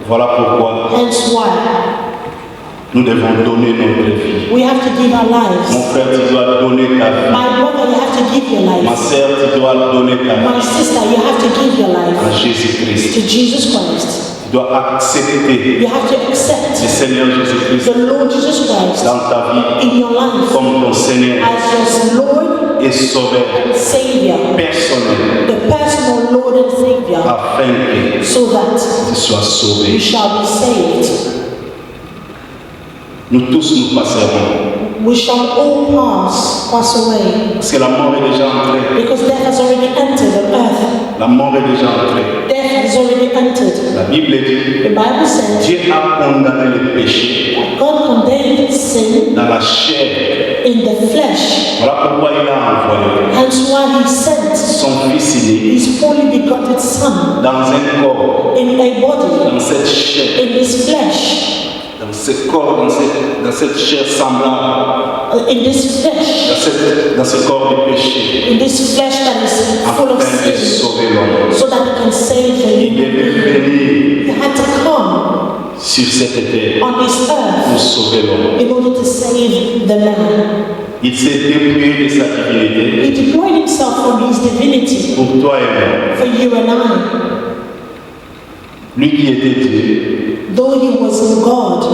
Voilà pourquoi Hence why nous devons donner notre vie. we have to give our Mon lives. frère, tu dois donner ta vie. My brother, you have to give your Ma life. sœur, tu dois donner ta My vie sister, you have to give your à life Jésus-Christ. to Jesus Christ. Tu dois accepter You have to le accept Seigneur Jésus-Christ the Lord Jesus Christ dans ta vie in your life comme ton Seigneur as your Lord et Sauveur and Savior, personnel, the personal Lord and Savior, afin que so that tu sois sauvé. you shall be saved. Nous tous nous passerons, We shall all pass away, parce que la mort est déjà entrée. because death has already entered the earth. La mort est déjà entrée. Death has already entered. La Bible dit, The Bible says Dieu a condamné le péché God condemned sin dans la chair. in the flesh. Voilà pourquoi il a envoyé Hence why he sent son Fils unique his only begotten Son dans un corps, in a body, dans cette chair, in this flesh, dans ce corps, dans cette chair semblable, in this flesh, dans ce corps de péché, in this flesh that is full of afin de sin, sauver l'homme. so that he can save the Il human devait being. venir He had to come sur cette terre on this pour earth sauver l'homme. in order to save the man. Il s'est dépouillé de sa divinité He deployed himself from his divinity pour toi et moi. for you and I. Lui qui était Dieu, Though he was God,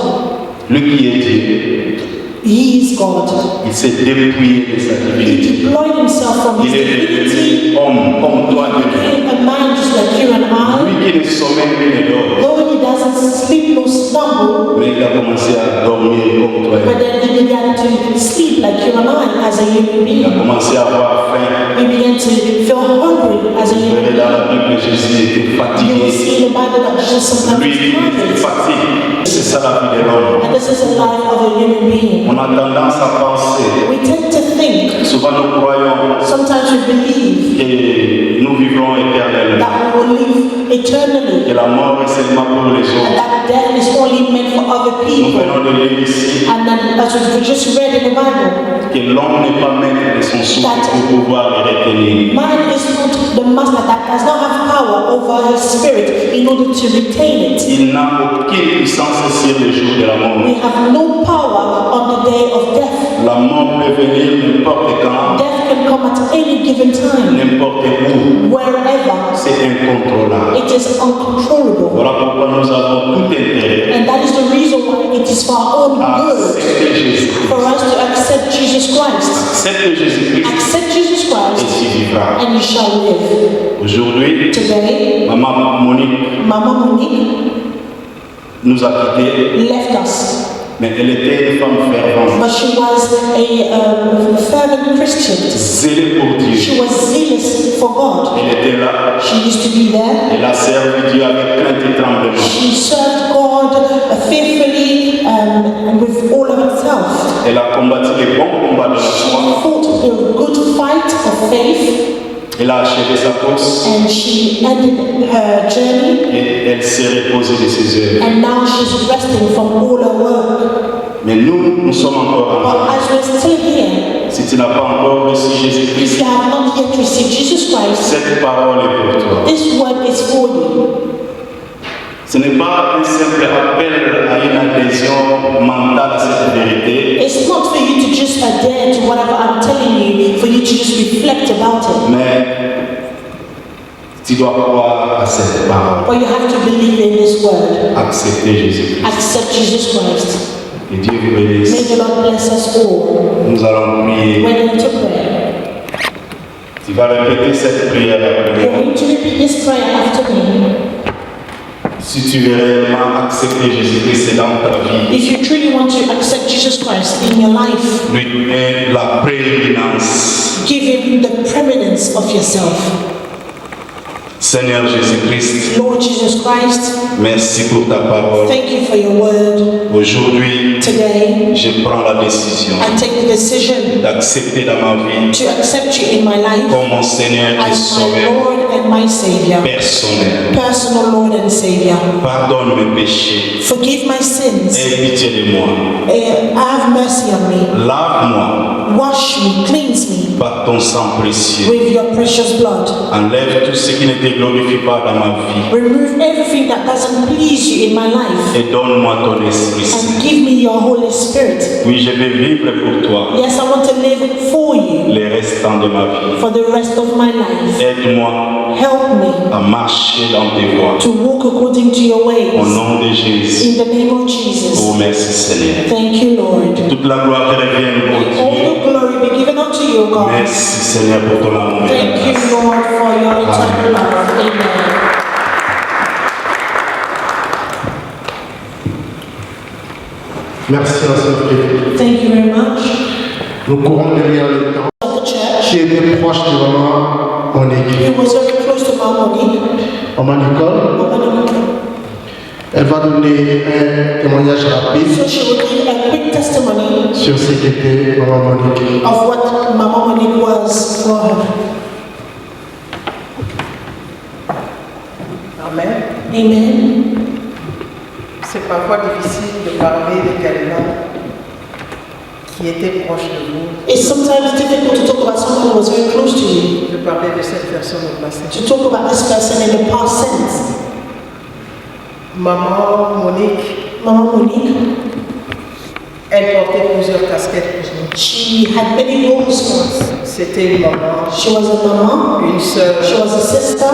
lui qui est Dieu, he is God. il s'est dépouillé de sa He divinité. deployed himself from his Il est divinity, devenu homme comme toi et moi. became a man just like you and I. Lui qui ne sommeille ni ne dort, Though he doesn't sleep nor slumber, mais il a commencé à dormir comme toi et but moi. then he began to sleep like you and I as a human Il a being. commencé à avoir faim. He began to feel hungry as a Vous human verrez dans la being. Bible, Jésus était You will fatigué. see in the Bible that Jesus sometimes Lui, was il tired. fatigue. C'est ça la vie de l'homme. And this is the life of a human being. On a tendance à penser, We tend to think, souvent nous croyons sometimes we believe que nous vivrons éternellement, that we will live eternally, que la mort est seulement pour les and autres. that death is only meant for other Nous people. venons de lire ici And then, as we just read in the Bible, que l'homme n'est pas maître de son souffle pour pouvoir le retenir. man is not the master that does not have power over his spirit in order to retain it. Il n'a aucune puissance sur le jour de la mort. We have no power on the day of death. La mort peut venir n'importe quand, Death can come at any given time, n'importe où. wherever. C'est incontrôlable. It is uncontrollable. Voilà pourquoi nous avons tout intérêt And that is the reason why it is for our own à good accepter Jésus. for us to accept Jesus Christ. Accepte Jésus-Christ Accept Jesus et Christ tu vivras. and you shall live. Aujourd'hui, Today, Maman Monique Mama Monique nous a quittés, left us. mais elle était une femme fervente, But she was a fervent Christian. zélée pour Dieu. She was zealous for God. Elle était là, She used to be there. elle a servi Dieu avec crainte et tremblement. She served God faithfully and with all of herself. Elle a combattu les bons combats de la She foi. fought a good fight of faith, Elle a achevé sa course and she ended her journey, et elle s'est reposée de ses œuvres. and now she's resting from all her work. Mais nous sommes encore But en as we're still here, Si tu n'as pas encore reçu if Jésus-Christ, you have not yet received Jesus Christ, cette parole est pour toi. this word is for you. Ce n'est pas un simple appel à une adhésion mentale à cette vérité, It's not for you to just adhere to whatever I'm telling you, for you to just reflect about it. mais tu dois croire à cette parole. But you have to believe in this word. Accepter Jésus-Christ. Accept Jesus Christ. Que Dieu vous May bénisse. the Lord bless us all. Nous allons prier. We're going to pray. Tu vas répéter cette prière après We're moi. going to repeat this prayer after me. Si tu veux réellement accepter Jésus-Christ dans ta vie, If you truly want to accept Jesus Christ in your life, lui donner la prééminence. give him the preeminence of yourself. Seigneur Jésus-Christ, Lord Jesus Christ, merci pour ta parole. thank you for your word. Aujourd'hui, Today, je prends la décision I take the decision d'accepter dans ma vie to accept you in my life comme mon Seigneur et as my Sauveur Lord and my Savior, personnel. personal Lord and Savior. Pardonne mes péchés. Forgive my sins. Aie pitié de moi. Have mercy on me. Lave-moi Wash me, cleanse me par ton sang précieux. with your precious blood. Enlève tout ce qui ne te glorifie pas dans ma vie. Remove everything that doesn't please you in my life Et donne-moi ton Esprit Saint. and give me your Holy Spirit. Oui, je vais vivre pour toi Yes, I want to live for you les restants de ma vie. for the rest of my life. Aide-moi Help me à marcher dans tes voies. to walk according to your Au ways. nom de Jésus. In the name of Oh, Jesus. merci Seigneur. Thank you, Lord. Toute la gloire te revient All pour Dieu. the glory be given unto you, God. Merci Seigneur pour ton amour. Thank you, Lord, for your eternal love. Amen. Merci à ce Dieu. Thank you very much. Nous courons derrière le temps. Of the church, Qui était proche de maman Monique. he was very close to Mama Monique. Maman Nicole, Mama Monique. elle va donner un témoignage rapide So she will give a quick testimony sur ce qu'était maman Monique. of what Mama Monique was for her. Amen. Amen. C'est parfois difficile de parler de quelqu'un qui était proche de vous. It's sometimes difficult to talk about someone who was very close to you, Je parlais de cette personne au passé. to talk about this person in the past sense. Maman Monique, Mama Monique, elle portait plusieurs casquettes pour nous. she had many roles for us. C'était une maman, She was a mama, une sœur, she was a sister,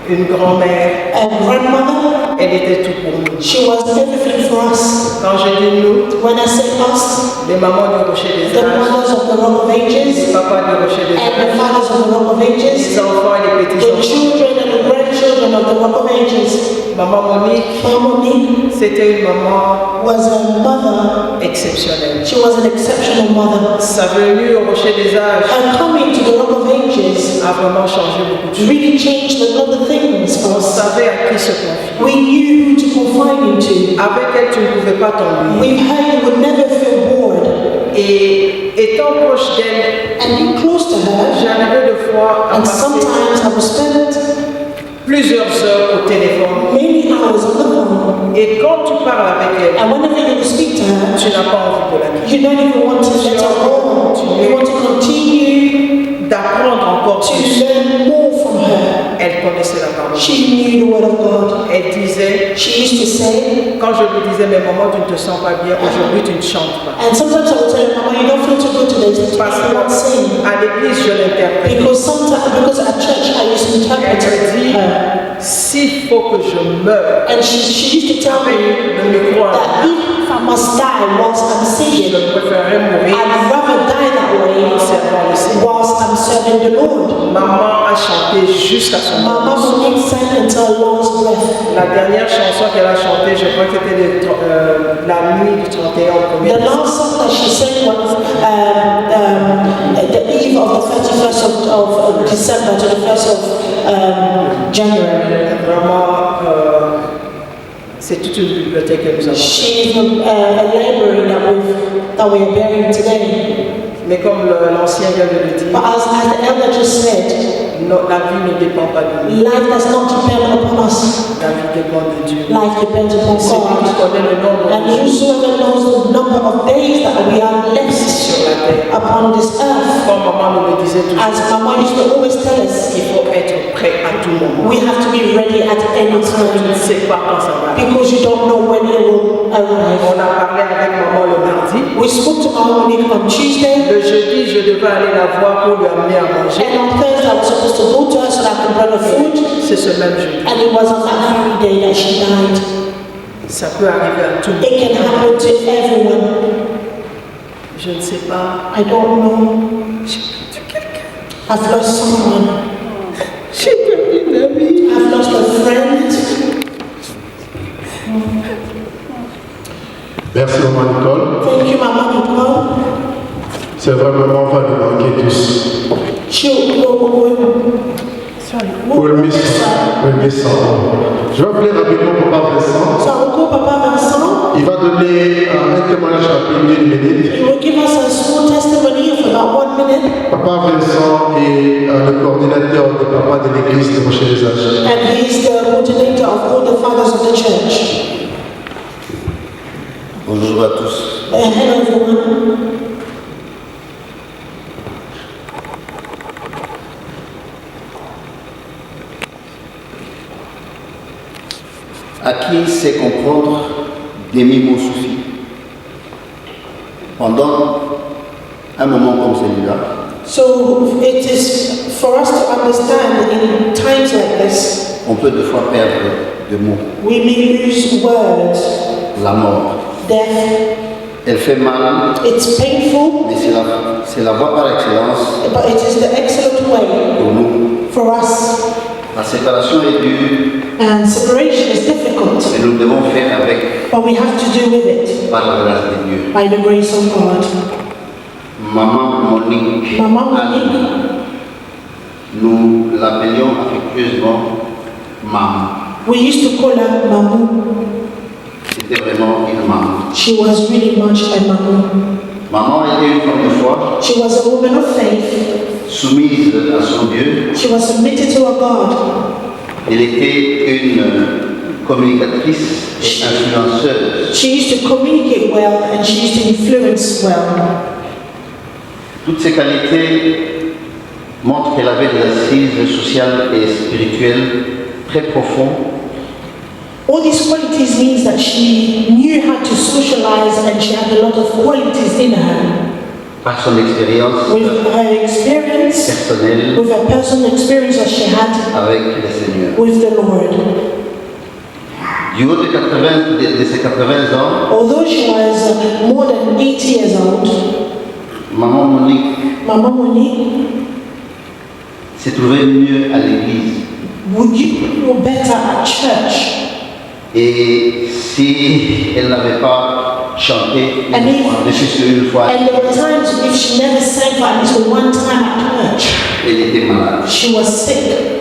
une grand-mère. a grandmother. Elle était tout pour nous. She was everything for us. Quand je dis nous, When I say us, les mamans du Rocher des the Âges, mothers of the Rock of les Ages, papas du Rocher des and the Âges, fathers of the Rock of Ages, les enfants et les the petits-enfants. children and the grandchildren of the Rock of Ages. Maman Monique, Mama Monique c'était une maman was a mother. exceptionnelle. She was an exceptional mother. Sa venue au Rocher des Âges Her coming to the Rock of Ages a vraiment changé beaucoup de choses. really changed a lot of things for On us. savait à qui se confier. We knew who to confide into. Avec elle, tu ne pouvais pas t'ennuyer. With her, you would never feel bored. Et étant proche d'elle, And being close to her, j'arrivais de fois à and passer sometimes I would spend plusieurs heures au téléphone. many hours on the phone. Et quand tu parles avec elle, And whenever you speak to her, tu n'as pas envie de la quitter. you don't even want to let her go. You want to continue D'apprendre encore to plus. learn more from her. Elle connaissait la parole. She knew the word of God. Elle disait, She used to say, quand je lui disais, mais maman, tu ne te sens pas bien, aujourd'hui tu ne chantes pas. and sometimes I would tell her, Mama, you don't feel too good today, so Parce you don't sing. qu'à l'église, je l'interprète. Because at church I used to interpret Elle me dit, her. s'il faut que je meure, And she used to tell me avec le micro à la that if I must die whilst I'm je singing, préférerais mourir I'd rather die that way servant le Seigneur. whilst I'm serving the Lord. Maman a chanté jusqu'à son Mama Monique sang until her last breath. La dernière chanson qu'elle a chantée, je crois que c'était la nuit du 31 au 1er The last song that she sang was the eve of the 31st of December to the 1st of January. Vraiment, c'est toute une bibliothèque que nous avons. She is a library that we are bearing today. Mais comme l'ancien vient de le dire, But as the elder just said, la vie ne dépend pas de nous. life does not depend upon us. La vie dépend de Dieu. Life depends upon Celui qui God. connaît le nombre And de jours whosoever knows the number of days that we are left sur la terre, upon this earth, comme maman nous le disait toujours, as Mama used to always tell us, il faut être prêt à tout moment. we have to be ready at any Tu ne time sais pas quand ça va. because you don't know when it will arrive. On a parlé avec maman le mardi. We spoke to Mama Monique on Tuesday, Le jeudi, je devais aller la voir pour lui amener à manger. and on Thursday I was supposed to go to her so that I could bring her food, C'est ce même jeudi. and it was on that very day that she died. Ça peut arriver à tout le monde. It can happen to everyone. Je ne sais pas. I don't know. J'ai perdu quelqu'un. I've lost someone. J'ai perdu une amie. I've lost a friend. Merci maman Nicole. Thank you, Mama Nicole. C'est vraiment, on va nous manquer tous. We'll miss Je vais appeler rapidement Papa Vincent. So I will call Papa Vincent. Il va donner un témoignage rapide d'une minute. He will give us a small testimony of about 1 minute. Papa Vincent est le coordinateur des papas de l'église de Rocher-les-Arches. And he's the coordinator of all the fathers of the church. Bonjour à tous. Hello everyone. À qui sait comprendre demi-mot suffit. Pendant un moment comme celui-là, So it is for us to understand in times like this, on peut deux fois perdre de mots. we may lose words, La mort, death. elle fait mal, It's painful, mais c'est la voie par excellence but it is the excellent way pour nous. for us. La séparation est dure, And separation is difficult, mais nous devons faire avec but we have to do with it par la grâce de Dieu. by the grace of God. Maman Monique, Mama Monique, nous l'appelions affectueusement Maman. we used to call her Mamu. C'était vraiment une maman. She was really much a Mamu. Maman était une femme de foi, She was a woman of faith. soumise à son Dieu. She was submitted to her God. Elle était une communicatrice et influenceuse. She used to communicate well and she used to influence well. Toutes ces qualités montrent qu'elle avait des assises sociales et spirituelles très profondes. All these qualities means that she knew how to socialize and she had a lot of qualities in her. Par son expérience With her experience, personnelle with her personal experience that she had avec le Seigneur. with the Lord. Du haut de ses 80 ans, Although she was more than 80 years old, Maman Monique Mama Monique, s'est trouvée mieux à l'église. would you know better at church? Et si elle n'avait pas chanté And if- ne fût-ce qu'une fois, And there were times if she never sang for at least one time at church, elle était malade. she was sick.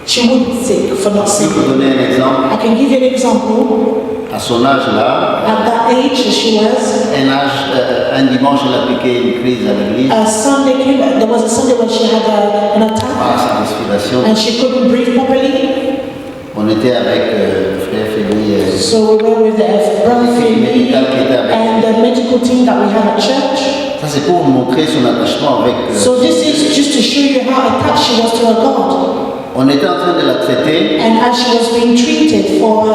She would be sick for not Je peux vous singing. donner un exemple. I can give you an example. À son âge là, At that age as she was, un dimanche, elle a piqué une crise à l'église there was a Sunday when she had an par attack sa respiration. and she couldn't breathe properly. On était avec le frère Félix. So we were with the brother Philly and the medical team that we had at church. Ça c'est pour montrer son attachement avec. So this is just to show you how attached she was to her God. On était en train de la traiter, And as she was being treated for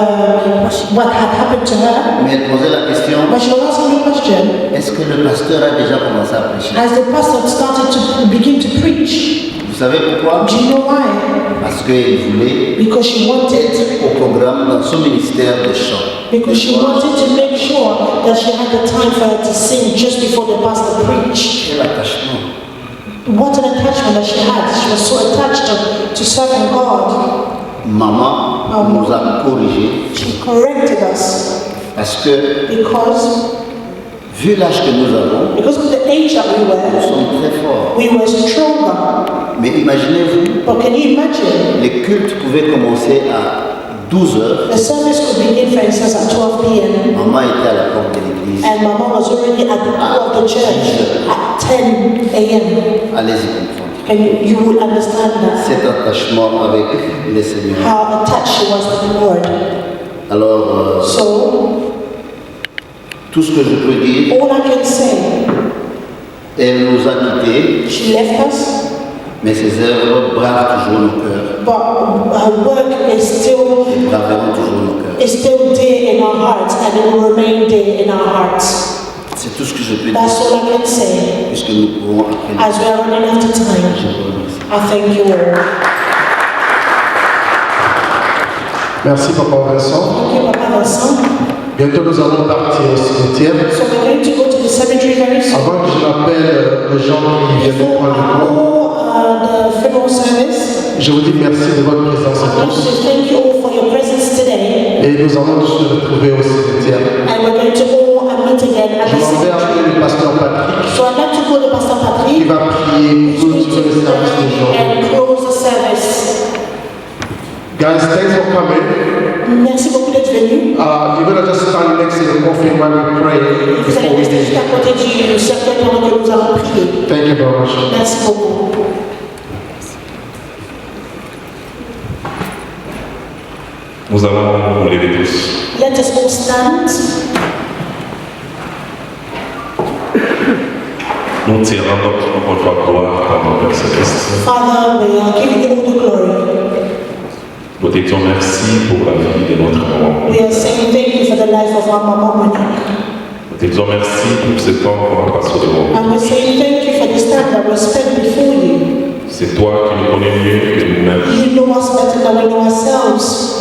what had happened to her, mais elle posait la question, but she was asking the question, est-ce que le pasteur a déjà commencé à prêcher? has the pastor started to begin to preach? Vous savez pourquoi? Do you know why? Parce qu'elle voulait Because she wanted au programme dans son ministère de chant. Because she wanted to make sure that she had the time for her to sing just before the pastor preached. Quel attachement! What an attachment that she had. She was so attached to serving God. Maman nous a corrigés. She corrected us. Parce que, Because vu l'âge que nous avons, of the age that we nous were, sommes très forts. we were stronger. Mais imaginez-vous, But can you imagine? les cultes pouvaient commencer à 12 heures. The service could begin, for instance, at 12 p.m. Maman était à la porte de l'église. and Mama was already at the door of the church at 10 a.m. Allez-y comprendre. And you will understand that. Cet attachement avec le Seigneur. How attached she was to the Lord. Alors, So, tout ce que je peux dire, all I can say, elle nous a quittés, she left us, mais ses œuvres bravent toujours nos cœurs. but her work Braveront toujours nos cœurs. is still dear in our hearts, and it will remain dear in our hearts. C'est tout ce que je peux dire, That's all I can say. puisque nous pouvons après. As we are running out of Je time, vous remercie. I thank you all. Merci Papa Vincent. Thank you, Papa Vincent. Bientôt nous allons partir au cimetière. So we're going to go to the cemetery very soon. Avant que je n'appelle les gens qui viennent Before prendre le I cours, call the funeral service, je vous dis merci de votre présence I à want tous. to thank you all for your presence today. Et nous allons tous nous retrouver au cimetière. And we're going to all meet again at Je the m'en vais cemetery. appeler le pasteur Patrick So I'd like to call the Pastor qui Patrick va prier pour clôturer le service d'aujourd'hui. and close the service. Guys, thanks for coming. Merci beaucoup d'être venu. You're going to just stand next to the coffin while we pray Vous before allez we rester juste leave. à côté du cercueil pendant que nous allons prier. Thank you very much. Merci beaucoup. Nous allons nous lever tous. Let us all stand. Nous te rendons encore une fois gloire à notre Père Céleste. Father, we are giving you all the glory. Nous te disons merci pour la vie de notre maman. We are saying thank you for the life of our Mama Monique. Nous te disons merci pour ce temps qu'on a passé devant. And we're saying thank you for this time that was spent before you. C'est toi qui nous connais mieux que nous-mêmes. You know us better than we know ourselves.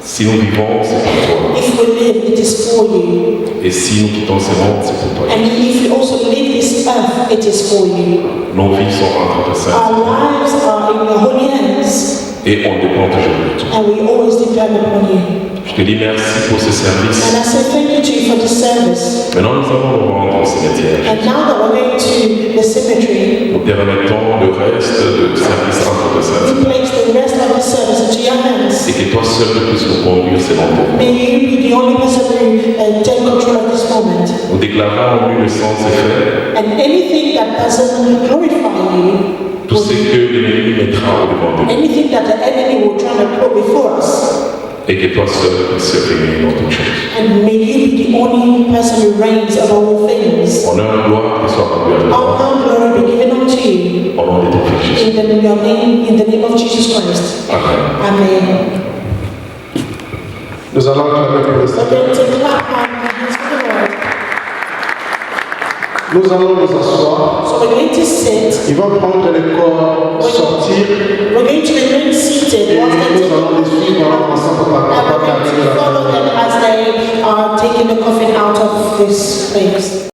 Si nous vivons, c'est pour toi. If we live, it is for you. Et si nous quittons ce monde, c'est pour toi. And if we also leave this earth, it is for you. Nos vies sont entre tes Our mains. lives are in your holy hands, Et on dépend toujours de toi. and we always depend upon you. Je te dis merci pour ce And service. I say thank you to you for this service. Maintenant, nous allons nous rendre au cimetière. And now that we're going to the cemetery, Nous te remettons le reste du service entre tes mains. we place the rest of the service into your hands. Et que toi seul puisses nous conduire selon ton May you be the only person who take control of this moment. Nous déclarons nul sens et fait And anything that doesn't glorify you, tout ce que l'ennemi mettra au devant de nous. anything that the enemy will try to put before us, Et que toi seul puisses régner dans toutes choses. and may you be the only person who reigns over all things. Honneur et gloire te soit rendue à toi. All glory be given unto you Au nom de ton Fils Jésus. in the name of Jesus Christ. Amen. Amen. Nous allons acclamer pour le We're Seigneur. going to clap our hands for the Lord. Nous allons nous asseoir. So we're going to sit. Ils vont prendre les corps, sortir. We're going to remain seated Et whilst they nous allons les suivre en commençant par and Papa we're going Cartier. to follow them as they are taking the coffin out of this place.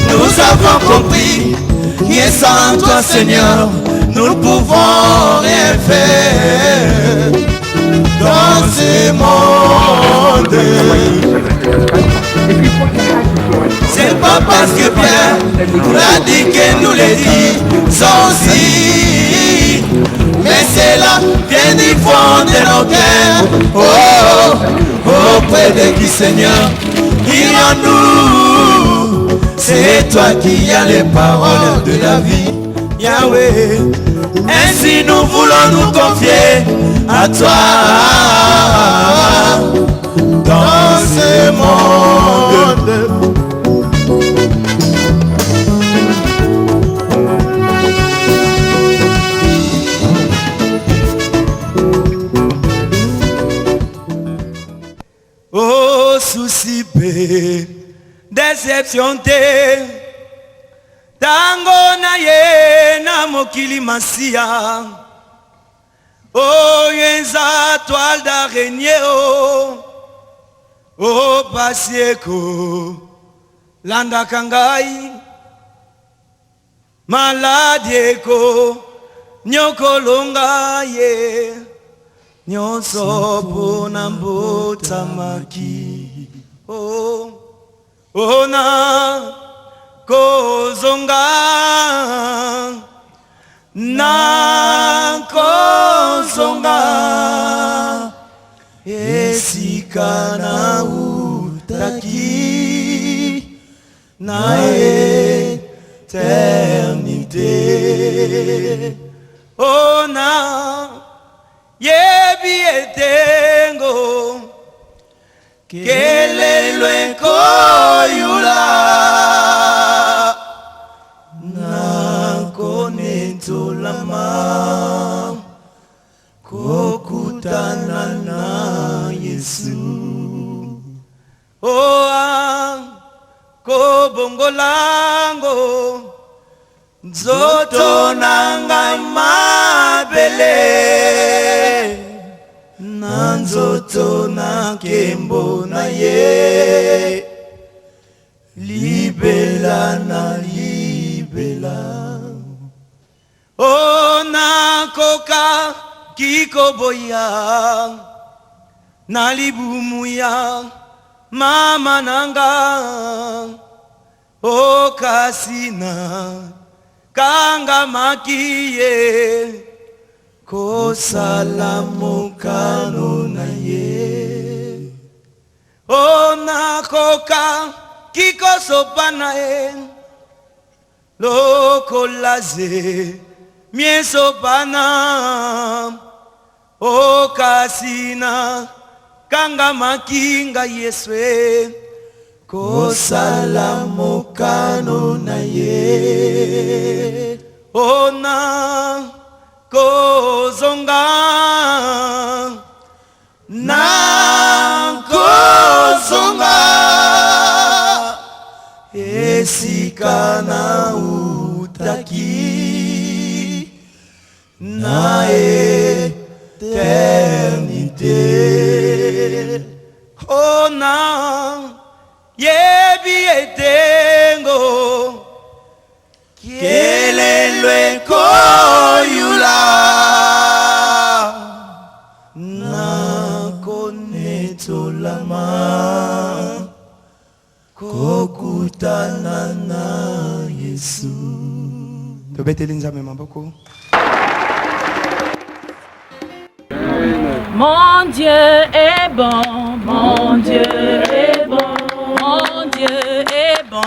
Nous avons compris qui est sans toi, Seigneur, nous ne pouvons rien faire dans ce monde. C'est pas parce que Pierre nous l'a dit que nous les disons aussi. Mais c'est là vient du fond de nos cœurs. Oh, auprès de qui Seigneur, il y a nous. C'est toi qui as les paroles de la vie, Yahweh. Ainsi nous voulons nous confier à toi dans ce monde. Oh, souci bé, déception té, tango na ye na mokili masia. Oh, yenza toile d'araignée, oh, pasieko, landa kangai, maladieko, nyokolonga ye. Nyonso pona mbotamaki. Oh na kozonga, na kozonga, esika na utaki, na eternité. Oh na yebi etengo kelelwe koyula na konetolama kokutana na Yesu. Oh kobongolango nzoto nanga mabele na nzoto na kembo na ye libela na libela. Oh na koka kikoboya na libumu ya mama nanga. Oh kasina kanga makiye kosala mokano na ye. O nakoka kikosopa na ye lokolaze miesopa na. O kasina kanga makinga Yeswe kosala mokano na ye. Ona kozonga, na kozonga, esika na utaki, na eternité. Ona yebi etengo kelelwe koyula na konetolama kokutana na Yesu. Tobeteli nzambe maboko. Mon Dieu est bon, mon Dieu est bon, mon Dieu est bon,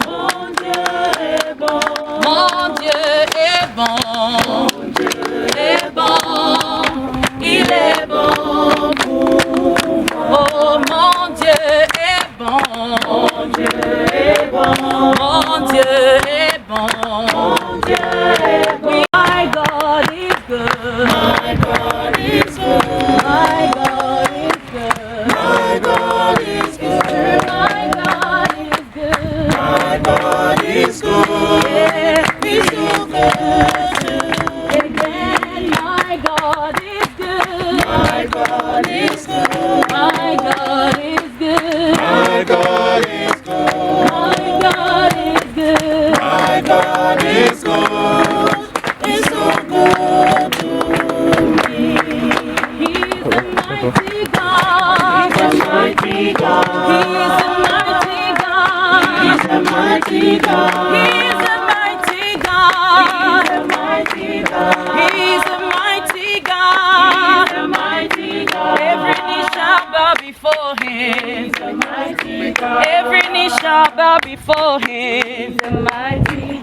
mon Dieu est bon, mon Dieu est bon, mon Dieu est bon, il est bon pour moi. Oh mon Dieu est bon, mon Dieu est bon, mon Dieu est bon, mon Dieu est bon. My God is good, my God is good. My God is good. My God is good. My God is good. My God is good. Yeah, He's so good to me. shall bow before him. The mighty.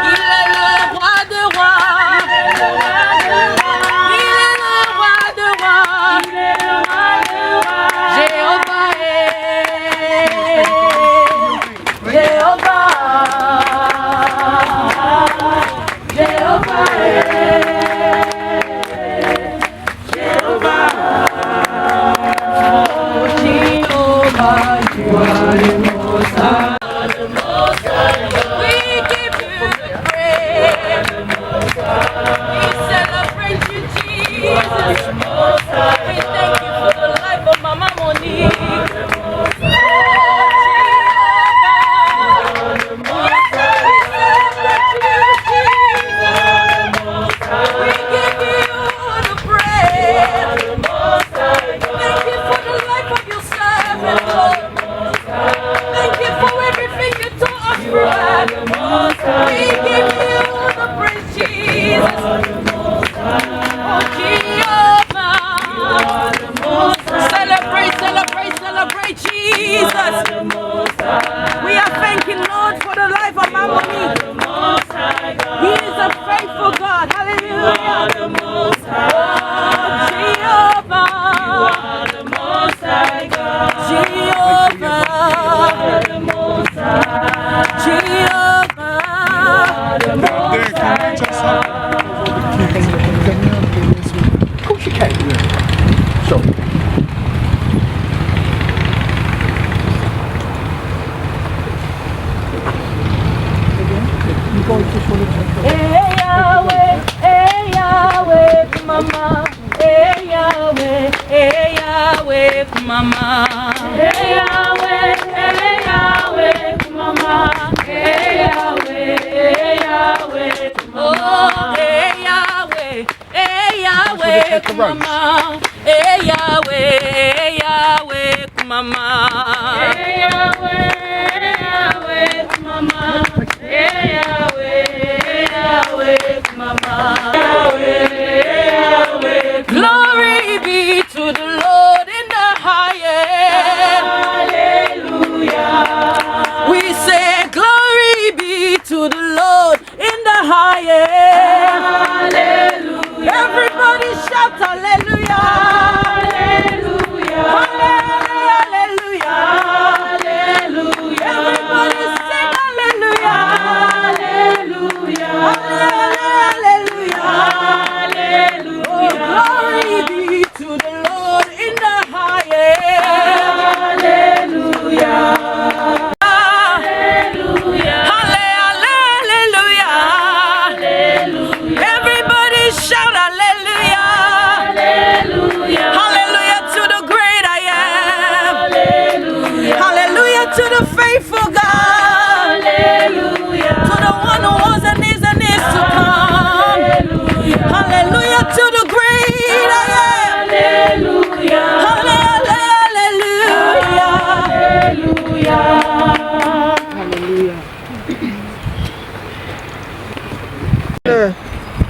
Il est le roi de rois. Il est le roi de rois. Jéhovah est. Jéhovah. Jéhovah est. Jéhovah. You are the most high. We give you the praise. We celebrate you, Jesus. We thank you for the life of Mama Monique.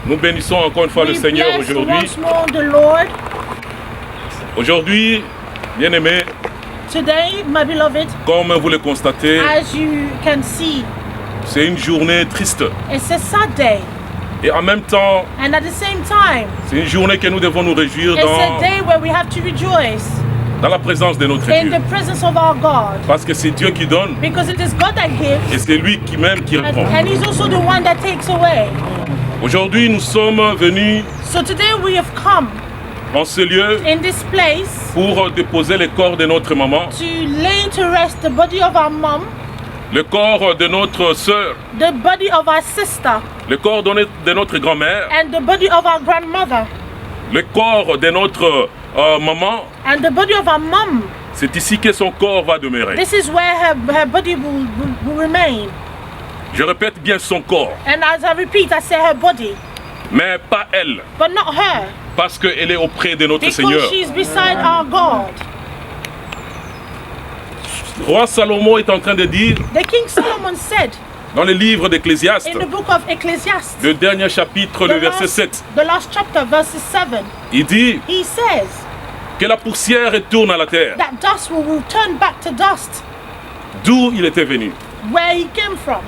Nous bénissons encore une fois le Seigneur aujourd'hui. Aujourd'hui, bien-aimés, today, my beloved, comme vous le constatez, as you can see, c'est une journée triste. It's a sad day. Et en même temps, And at the same time, c'est une journée que nous devons nous réjouir it's a day where we have to rejoice dans la présence de notre in Dieu. the presence of our God. Parce que c'est Dieu qui donne Because it is God that gives, et c'est lui qui même qui répond. and He's also the one that takes away. Aujourd'hui, nous sommes venus So today we have come en ce lieu in this place pour déposer le corps de notre maman, to lay to rest the body of our mom, le corps de notre sœur, the body of our sister, le corps de notre grand-mère, and the body of our grandmother, le corps de notre maman. and the body of our mom. C'est ici que son corps va demeurer. This is where her body will remain. Je répète bien son corps, And as I repeat, I say her body, mais pas elle, but not her, parce qu'elle est auprès de notre because Seigneur. she's beside our God. Roi Salomon est en train de dire The King Solomon said dans le livre d'Ecclésiaste, in the book of Ecclesiastes, le dernier chapitre, le verset 7, the last chapter, verse 7, il dit he says, Que la poussière retourne à la terre, that dust will return back to dust, d'où il était venu. where he came from,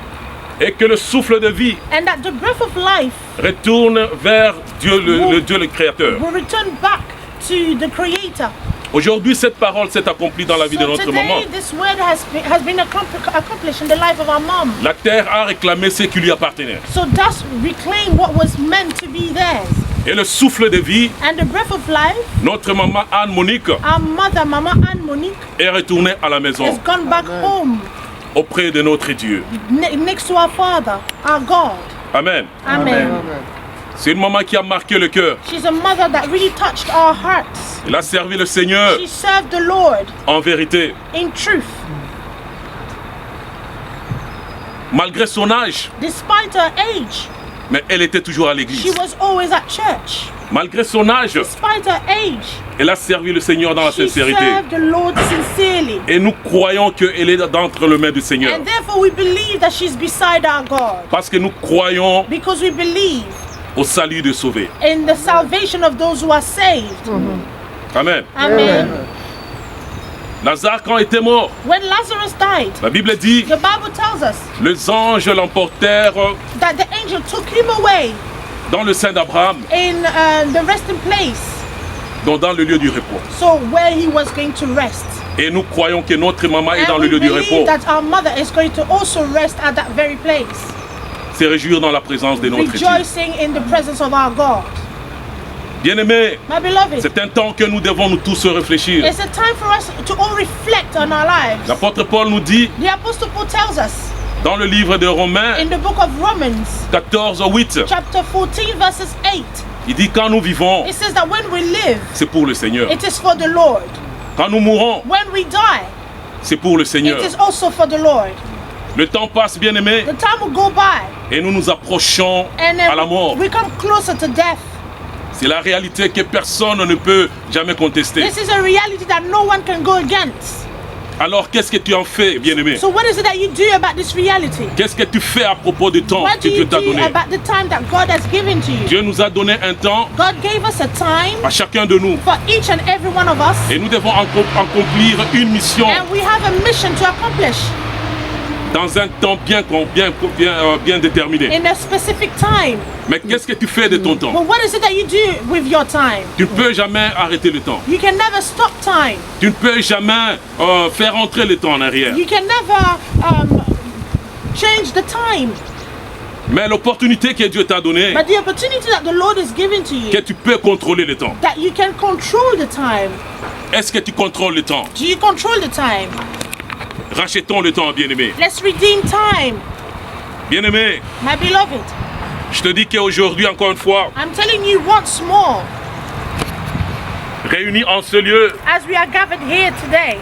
Et que le souffle de vie and that the breath of life retourne vers Dieu, le Dieu le Créateur. will return back to the Creator. Aujourd'hui, cette parole s'est accomplie dans la vie de So notre maman. today, this word has been accomplished in the life of our mom. La terre a réclamé ce qui lui appartenait. So dust reclaim what was meant to be theirs. Et le souffle de vie, And the breath of life, notre maman Anne-Monique our mother, Mama Anne-Monique, est retournée à la maison has gone back home auprès de notre Dieu. next to our Father, our God. Amen. Amen. C'est une maman qui a marqué le cœur. She's a mother that really touched our hearts. Elle a servi le Seigneur She served the Lord en vérité. in truth. Malgré son âge, Despite her age, mais elle était toujours à she l'église. was always at church. Malgré son âge, Despite her age, elle a servi le Seigneur dans la she sincérité. served the Lord sincerely. Et nous croyons qu'elle est d'entre les mains du Seigneur. And therefore we believe that she's beside our God. Parce que nous croyons Because we believe au salut de sauver. in the salvation of those who are saved. Amen. Amen. Lazare, quand il était mort, When Lazarus died, la Bible dit, the Bible tells us les anges l'emportèrent that the angel took him away dans le sein d'Abraham, in the resting place, donc dans le lieu du repos. so where he was going to rest. Et nous croyons que notre maman est dans And le we lieu du believe repos. that our mother is going to also rest at that very place, Se réjouir dans la présence de notre Dieu. rejoicing in the presence of our God. Bien-aimés, My beloved, c'est un temps que nous devons nous tous réfléchir. it's a time for us to all reflect on our lives. L'apôtre Paul nous dit, The Apostle Paul tells us dans le livre de Romains in the book of Romans, 14:8, chapter 14, verses 8, il dit, quand nous vivons, it says that when we live, c'est pour le Seigneur. it is for the Lord. Quand nous mourons, When we die, c'est pour le Seigneur. it is also for the Lord. Le temps passe, bien-aimés, The time will go by, et nous nous approchons and à la then mort. we come closer to death. C'est la réalité que personne ne peut jamais contester. This is a reality that no one can go against. Alors, qu'est-ce que tu en fais, bien-aimé? So what is it that you do about this reality? Qu'est-ce que tu fais à propos du temps What que do Dieu you t'a do donné? about the time that God has given to you? Dieu nous a donné un temps God gave us a time à chacun de nous. for each and every one of us, Et nous devons accomplir une mission and we have a mission to accomplish dans un temps bien déterminé. in a specific time. Mais qu'est-ce que tu fais de ton temps? But what is it that you do with your time? Tu ne peux jamais arrêter le temps. You can never stop time. Tu ne peux jamais faire entrer le temps en arrière. You can never change the time. Mais l'opportunité que Dieu t'a donnée, But the opportunity that the Lord is giving to que you, tu peux contrôler le temps. that you can control the time. Est-ce que tu contrôles le temps? Do you control the time? Rachetons le temps, bien-aimé. Let's redeem time, Bien-aimé, my beloved. je te dis qu'aujourd'hui, encore une fois, I'm telling you once more, réunis en ce lieu, as we are gathered here today,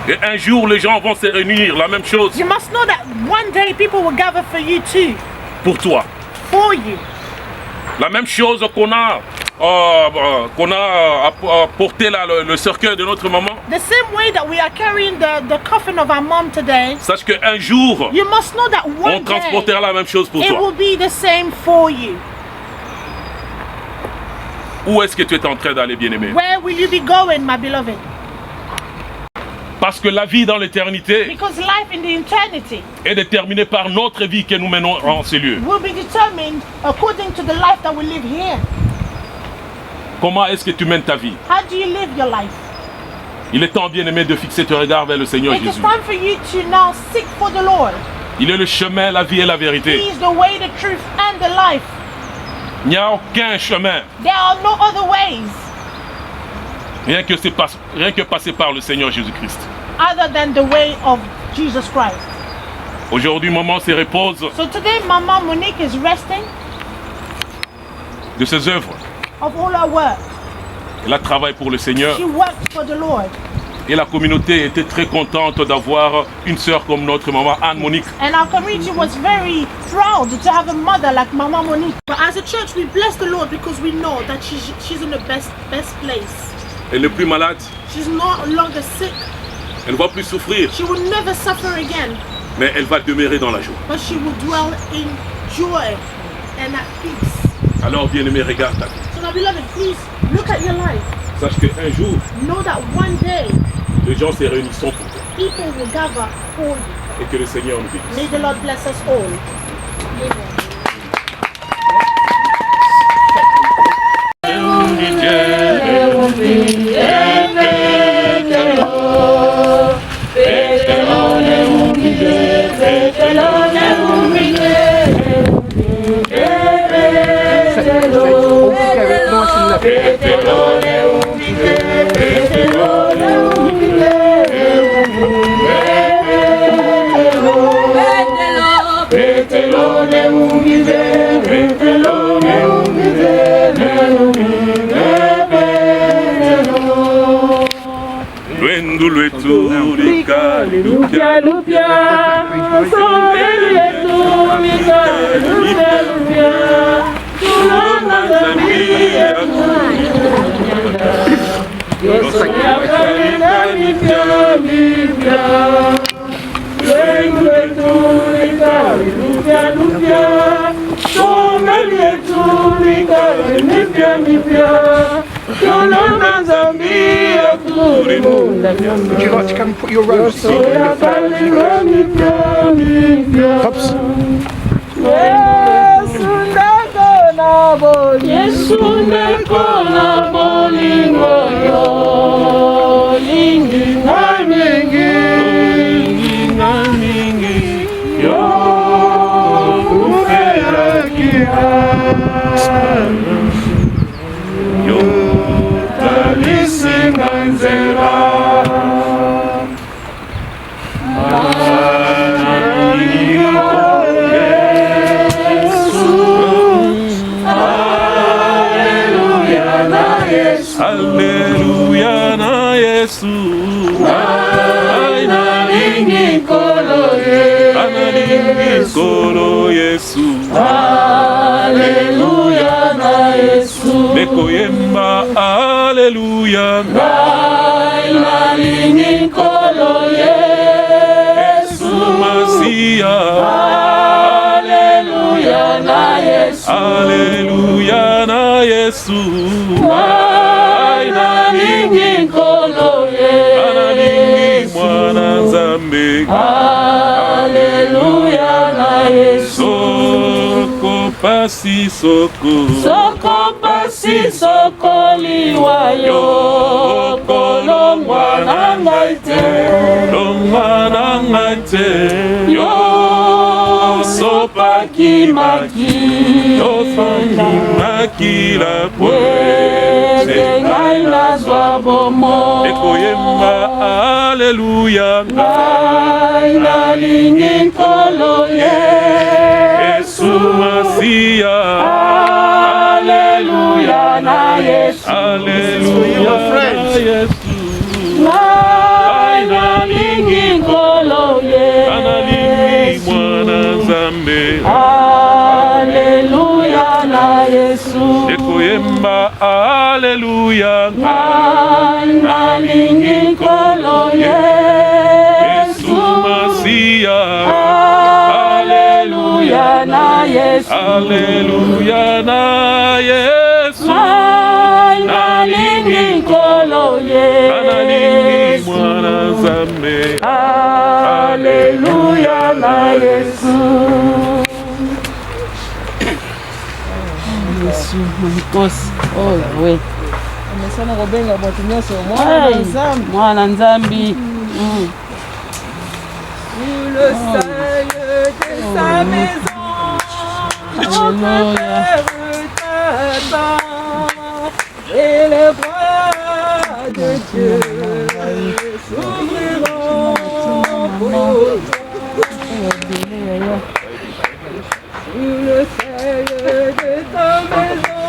et un jour les gens vont se réunir, la même chose you must know that one day people will gather for you too, pour toi. for you. La même chose qu'on a porté là, le cercueil de notre maman. The same way that we are carrying the coffin of our mom today, Sache qu'un jour, you must know that on one day transportera la même chose pour it toi. will be the same for you. Où est-ce que tu es en train d'aller, bien-aimé? Where will you be going, my beloved? Parce que la vie dans l'éternité Because life in the eternity est déterminée par notre vie que nous menons en ces lieux. will be determined according to the life that we live here. Comment est-ce que tu mènes ta vie? How do you live your life? Il est temps, bien-aimé, de fixer ton regard vers le Seigneur It is Jésus. time for you to now seek for the Lord. Il est le chemin, la vie et la He vérité. is the way, the truth, and the life. Il n'y a aucun chemin, There are no other ways rien que passer par le Seigneur Jésus-Christ. other than the way of Jesus Christ. Aujourd'hui, maman se repose So today, Mama Monique is resting de ses œuvres. of all her work. Elle a travaillé pour le Seigneur. She worked for the Lord. Et la communauté était très contente d'avoir une sœur comme notre maman Anne-Monique. And our community was very proud to have a mother like Mama Monique. But as a church, we bless the Lord because we know that she's in the best place. Elle n'est plus malade. She's no longer sick. Elle ne va plus souffrir. She will never suffer again. Mais elle va demeurer dans la joie. But she will dwell in joy and at peace. Alors, bien-aimé, regarde ta vie. So my beloved, please look at your life. Sache qu'un jour, know that one day les gens se réunissent pour toi. people will gather for you. Et que le Seigneur nous bénisse. May the Lord bless us all. Would you like to come and put your roses in? Pops. Hallelujah na Yesu. Analingi kolo Yesu. Hallelujah na Yesu. Bekoyemba hallelujah. Analingi kolo Yesu. Masia. Hallelujah na Yesu. Hallelujah na Yesu. Analingi kolo Yesu. Analingi mwana Nzambe. Hallelujah na Yesu. Soko pasi soko. Soko pasi soko liwayo. Kolongwa na ngaite. Longwa na ngaite. Yo sopa kimaki. Yo kimaki la pwede. Ngai nazwa bomo. Ekoyemba hallelujah. Ngai nalingi nkolo Yesu. Masia. Hallelujah na Yesu. Hallelujah na Yesu. Ngai nalingi nkolo Yesu. Analingi mwana Nzambe. Hallelujah na Yesu. Ekoyemba hallelujah. Ngai nalingi nkolo Yesu. Masia. Hallelujah na Yesu. Hallelujah na Yesu. Ngai nalingi nkolo Yesu. Analingi mwana Nzambe. Hallelujah na Yesu. Yesu mkosi ola we amesema kubenga batu nyose mwana Nzambi. Sous le seuil de sa maison, mon frère t'attend, et les bras de Dieu s'ouvriront pour toi. Sous le seuil de ta maison,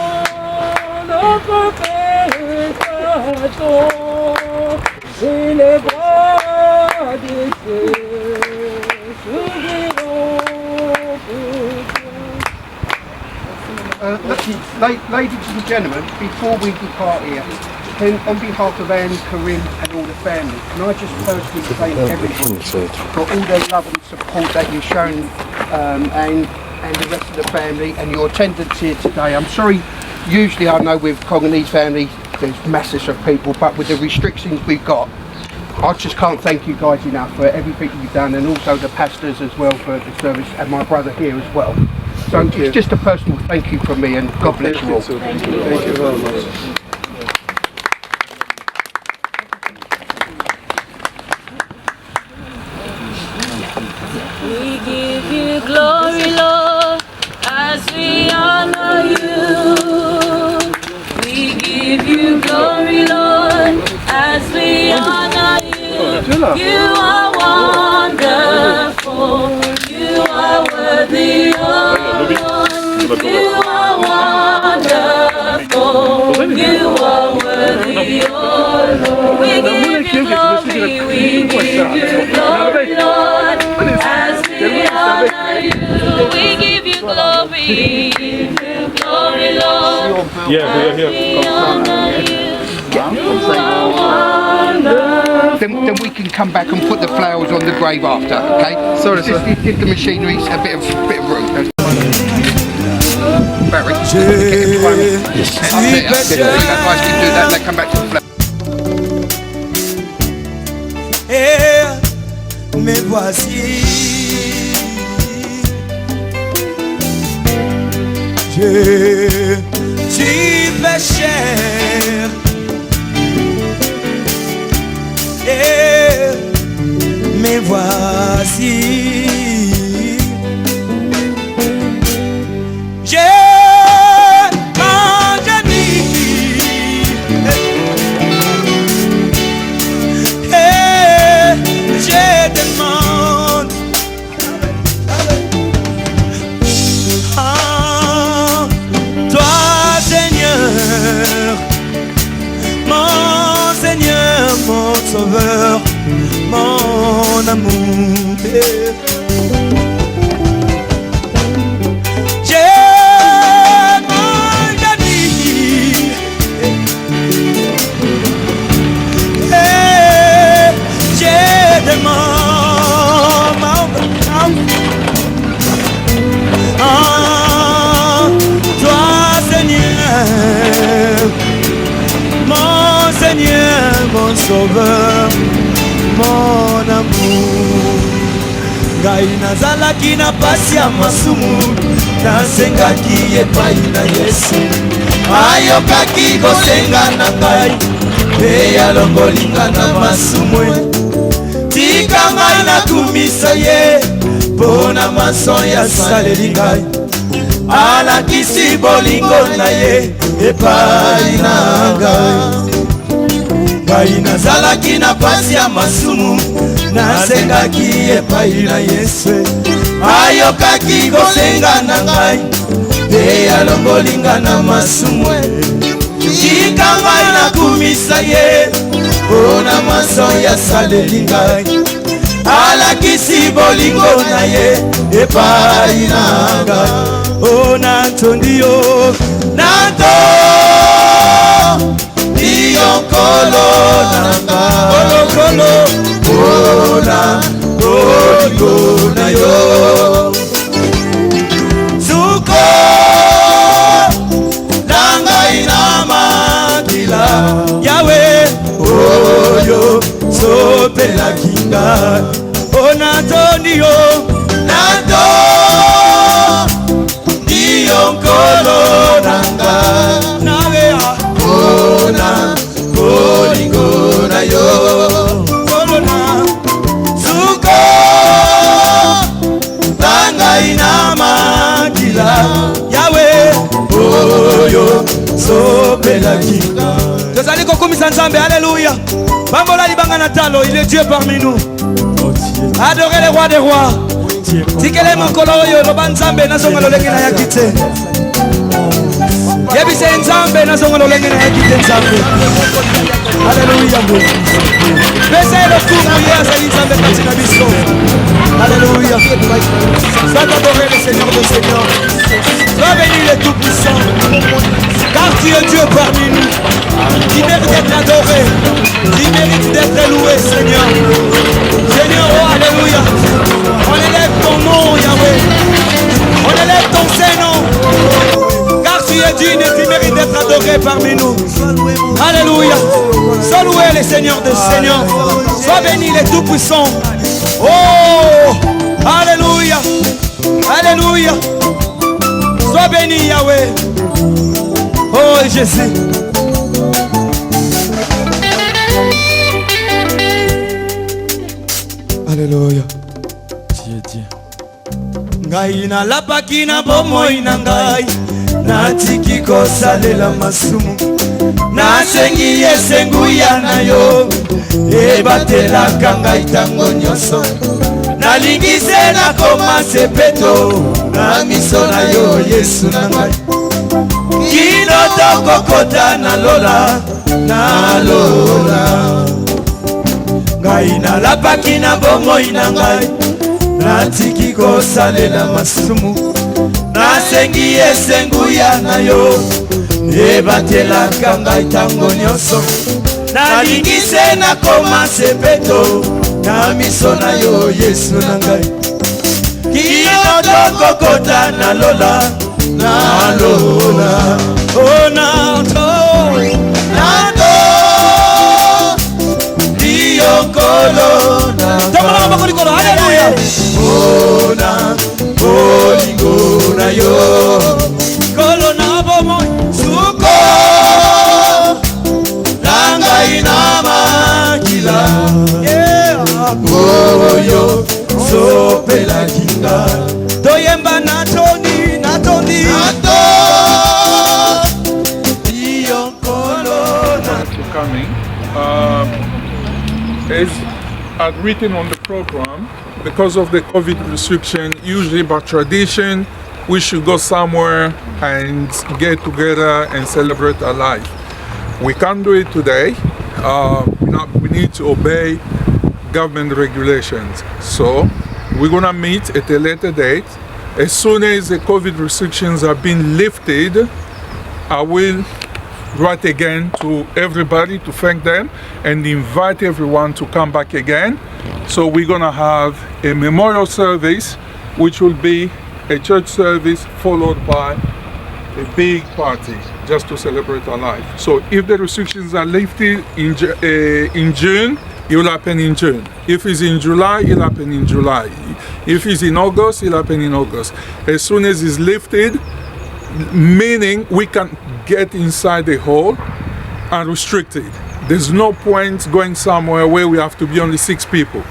notre Père t'attend, et les bras de Dieu. Ladies and gentlemen, before we depart here, on behalf of Anne, Karim and all the family, can I just personally thank everyone for all their love and support that you've shown and the rest of the family and your attendance here today. I'm sorry, usually I know with Congolese family there's masses of people, but with the restrictions we've got, I just can't thank you guys enough for everything you've done, and also the pastors as well for the service, and my brother here as well. So it's just a personal thank you from me, and God bless you all. Thank you very much. We give you glory, Lord, as we honor you. We give you glory, Lord, as we honor you. You are wonderful. You are worthy, oh Lord. You are wonderful. You are worthy, oh Lord. We give you glory. We give you glory, Lord, as we honor you. We give you glory. Glory, Lord. Yeah, as we honor you. Then we can come back and put the flowers on the grave after, okay? Sorry, sir. If the machinery's a bit of room. Barry, get the flowers. That's it. You guys can do that, then come back to the flowers. Me voici, Dieu, tu fais chair. Me voici, mon sauveur, mon amour. J'ai mon ami, j'ai demandé toi Seigneur, mon sauveur, mon amour. Ngai nazalaki na pasi ya masumu, nasengaki epai na Yesu. Ayokaki kosenga na ngai, mpe alongolinga na masumu. Tika ngai nakumisa ye, mpona maso ya saleli ngai. Alakisi bolingo na ye, epai na ngai. Ngai nazalaki na pasi ya masumu, nasengaki epai na Yesu. Ayokaki kosenga na ngai, mpe alongolinga na masumu. Tika ngai nakumisa ye, mpona maso ya saleli ngai. Alakisi bolingo na ye, epai na ngai. O natondi yo, nato Kolo nanga, kolo kona, kona yo. Zuko nanga inamatila, Yahweh oyo sopela kinga. Ona tondio, nato diyo kolo nanga, nawe kona. Kolingona yo, kolona, zuko, tanga inamatila, Yahweh, oyo, sopela kinga. Tozali kokumisa Nzambe, alléluia. Bambola libanga natalo, il est Dieu parmi nous. Adorez le roi des rois. Tikele mokolo oyo, loba Nzambe, nazonga lolenge na yakite. Yebise Nzambe nazonga lolenge na yakite Nzambe. Alléluia. Baissez le tour hier, c'est Nzambe katina biso. Alléluia. Sois adoré le Seigneur de Seigneurs. Sois béni le Tout-Puissant. Car tu es Dieu parmi nous. Tu mérites d'être adoré. Tu mérites d'être loué, Seigneur. Seigneur, oh alléluia. On élève ton nom, Yahweh. On élève ton Saint-Nom. Car tu es est digne et tu mérites d'être adoré parmi nous. Alléluia. Sois loué les seigneurs des seigneurs. Sois béni les tout-puissants. Oh, alléluia. Alléluia. Sois béni Yahweh. Oh Jésus. Alléluia. Ngai na lapaki na bomoi na ngai, natiki kosalela masumu, nasengi esenguya na yo, ebatelaka ngai tango nyonso, nalingi se nakoma sepeto na miso na yo Yesu na ngai, kino tokokota na lola, na lola. Ngai na lapaki na bomoi na ngai, natiki kosalela masumu, nasengi esenguya na yo, ebatelaka ngai tango nyonso, nalingi se nakoma sepeto na miso na yo Yesu na ngai, kino tokokota na lola, na lola. Oh nato, nato, Diokolo nato, haleluya. Oh na, bolingo na yo, kolo na bomoi, suko langai na makila, boyo sopela kinga, toyemba natoni, natoni, nato, Diokolo nato. Coming. As written on the program, because of the COVID restriction, usually by tradition, we should go somewhere and get together and celebrate our life. We can't do it today. We need to obey government regulations. So we're gonna meet at a later date. As soon as the COVID restrictions have been lifted, I will write again to everybody to thank them and invite everyone to come back again. So we're gonna have a memorial service, which will be a church service followed by a big party just to celebrate our life. So if the restrictions are lifted in June, it will happen in June. If it's in July, it'll happen in July. If it's in August, it'll happen in August. As soon as it's lifted, meaning we can get inside the hall unrestricted. There's no point going somewhere where we have to be only 6 people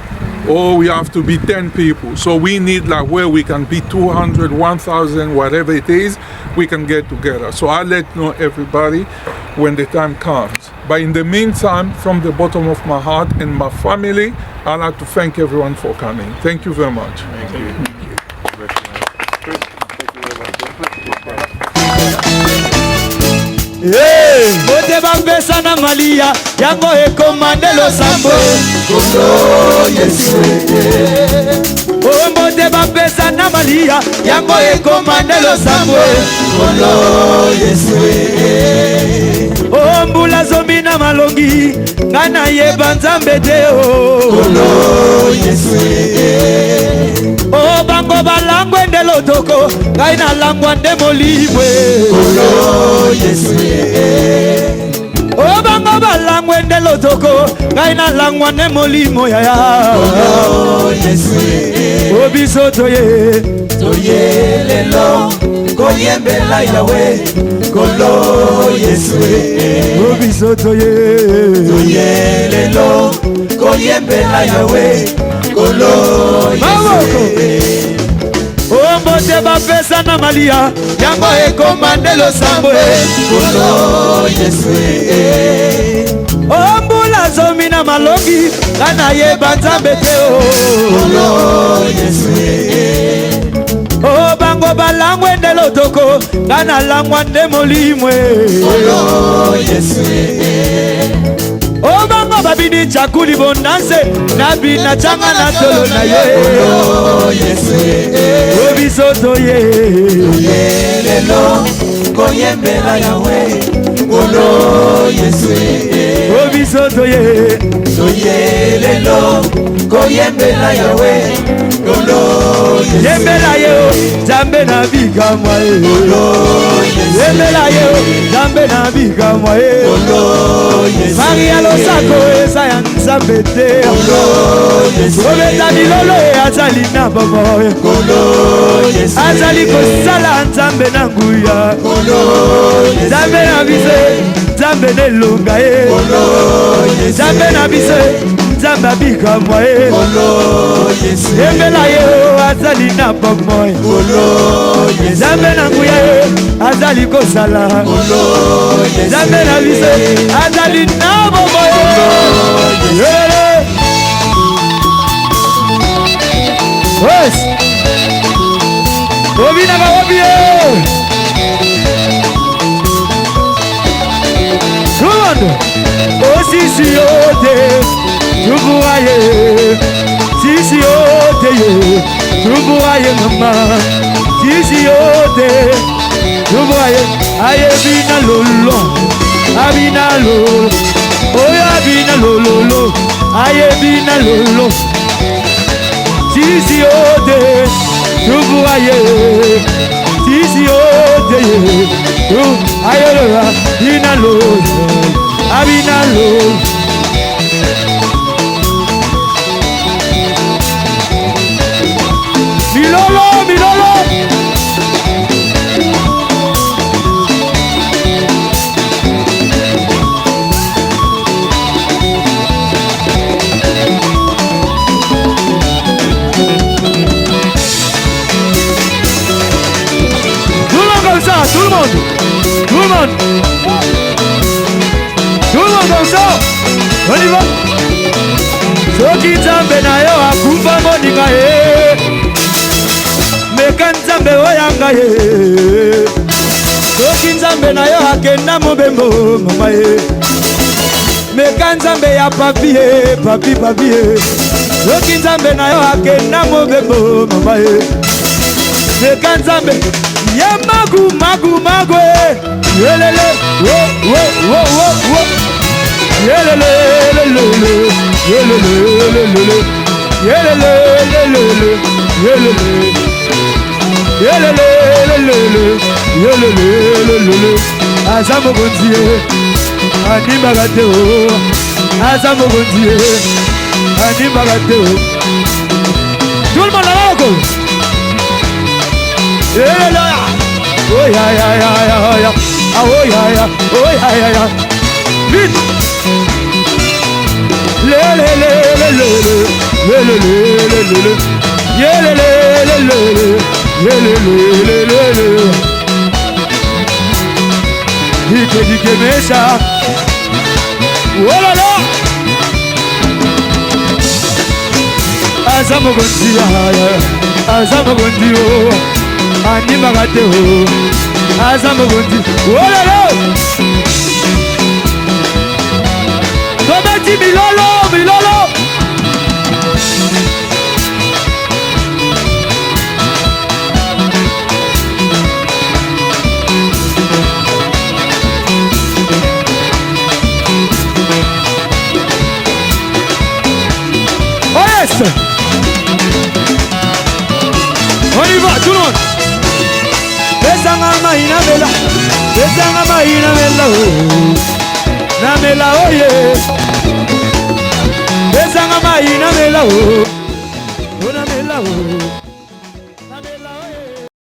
or we have to be 10 people. So we need like where we can be 200, 1,000, whatever it is, we can get together. So I'll let know everybody when the time comes. But in the meantime, from the bottom of my heart and my family, I'd like to thank everyone for coming. Thank you very much. Thank you. Bote bambesa na malia yango ekomande losambo kolo Yesu. Bote bambesa na malia yango ekomande losambo kolo Yesu. Mbula zomi na malongi ngana yeba nzambe te kolo Yesu. Bango balangwe nde lotoko ngai na langwa nde molimwe kolo Yesu. Bango balangwe nde lotoko ngai na langwa nde molimo yaya kolo Yesu. Biso toye toye lelo koyembela Yahweh kolo Yesu. Biso toye toye lelo koyembela Yahweh kolo Yesu. Mbote bapesa na malia yango ekomande losambo kolo Yesu. Mbula zomi na malongi kana yeba nzambe te kolo Yesu. Bango balangwe nde lotoko kana langwa nde molimwe kolo Yesu. Bango babidi chakuli bonanse nabina changa na tolo na ye kolo Yesu. Biso toye toye lelo koyembela Yahweh kolo Yesu. Biso toye toye lelo koyembela Yahweh kolo Yesu. Yembela yo jambe na bikamwa kolo Yesu. Yemela yo, Nzambe na bikamwa ye. Maria Losako eza ya Nzambe te. Kobeta milolo azali na baba ye. Azali kosala Nzambe na nguya. Nzambe na biso, Nzambe nelonga ye. Nzambe na biso, Nzambe abikamwa ye. Yemela yo azali na baba ye. Nzambe na nguya ye azali kosala. Nzambe na biso azali na baba ye. Yes. Obina ba obie. Tout le monde. Aussi si ode, tu voyais. Si ode, tu voyais maman. Si ode, tu voyais. Aye bina lolo, abina lolo. Oh ya bina lolo, aye bina lolo. Si ode, tu voyais. Si ode, tu aye lolo, bina lolo, abina lolo. Milolo, milolo. Tout le monde, tout le monde, tout le monde comme ça, on y va. Soki Nzambe na yo akufa moninga ye, meka Nzambe oyanga ye. Soki Nzambe na yo akenda mobembo mama ye, meka Nzambe ya papi ye, papi papi ye. Soki Nzambe na yo akenda mobembo mama ye, meka Nzambe ye magu magu magu yelele wo wo wo wo wo yelele lele yelele lele yelele lele yelele yelele lele yelele lele azamo gondie ani bagate o azamo gondie ani bagate o tout le monde là go. Oh ya ya ya ya ya, oh ya ya, oh ya ya ya, vite. Le le le le le le le le le le le, ye le le le le le le le le le. Dike dike mesha, oh la la. Azamo gondi ya ya, azamo gondi oh. Ani magate ho, azamo gondi. Ololo, Robeti milolo, milolo. Oh yes, on y va, tout le monde. Besanga maina mela, besanga maina mela oh, na mela oh yeah. Besanga maina mela oh, na mela oh.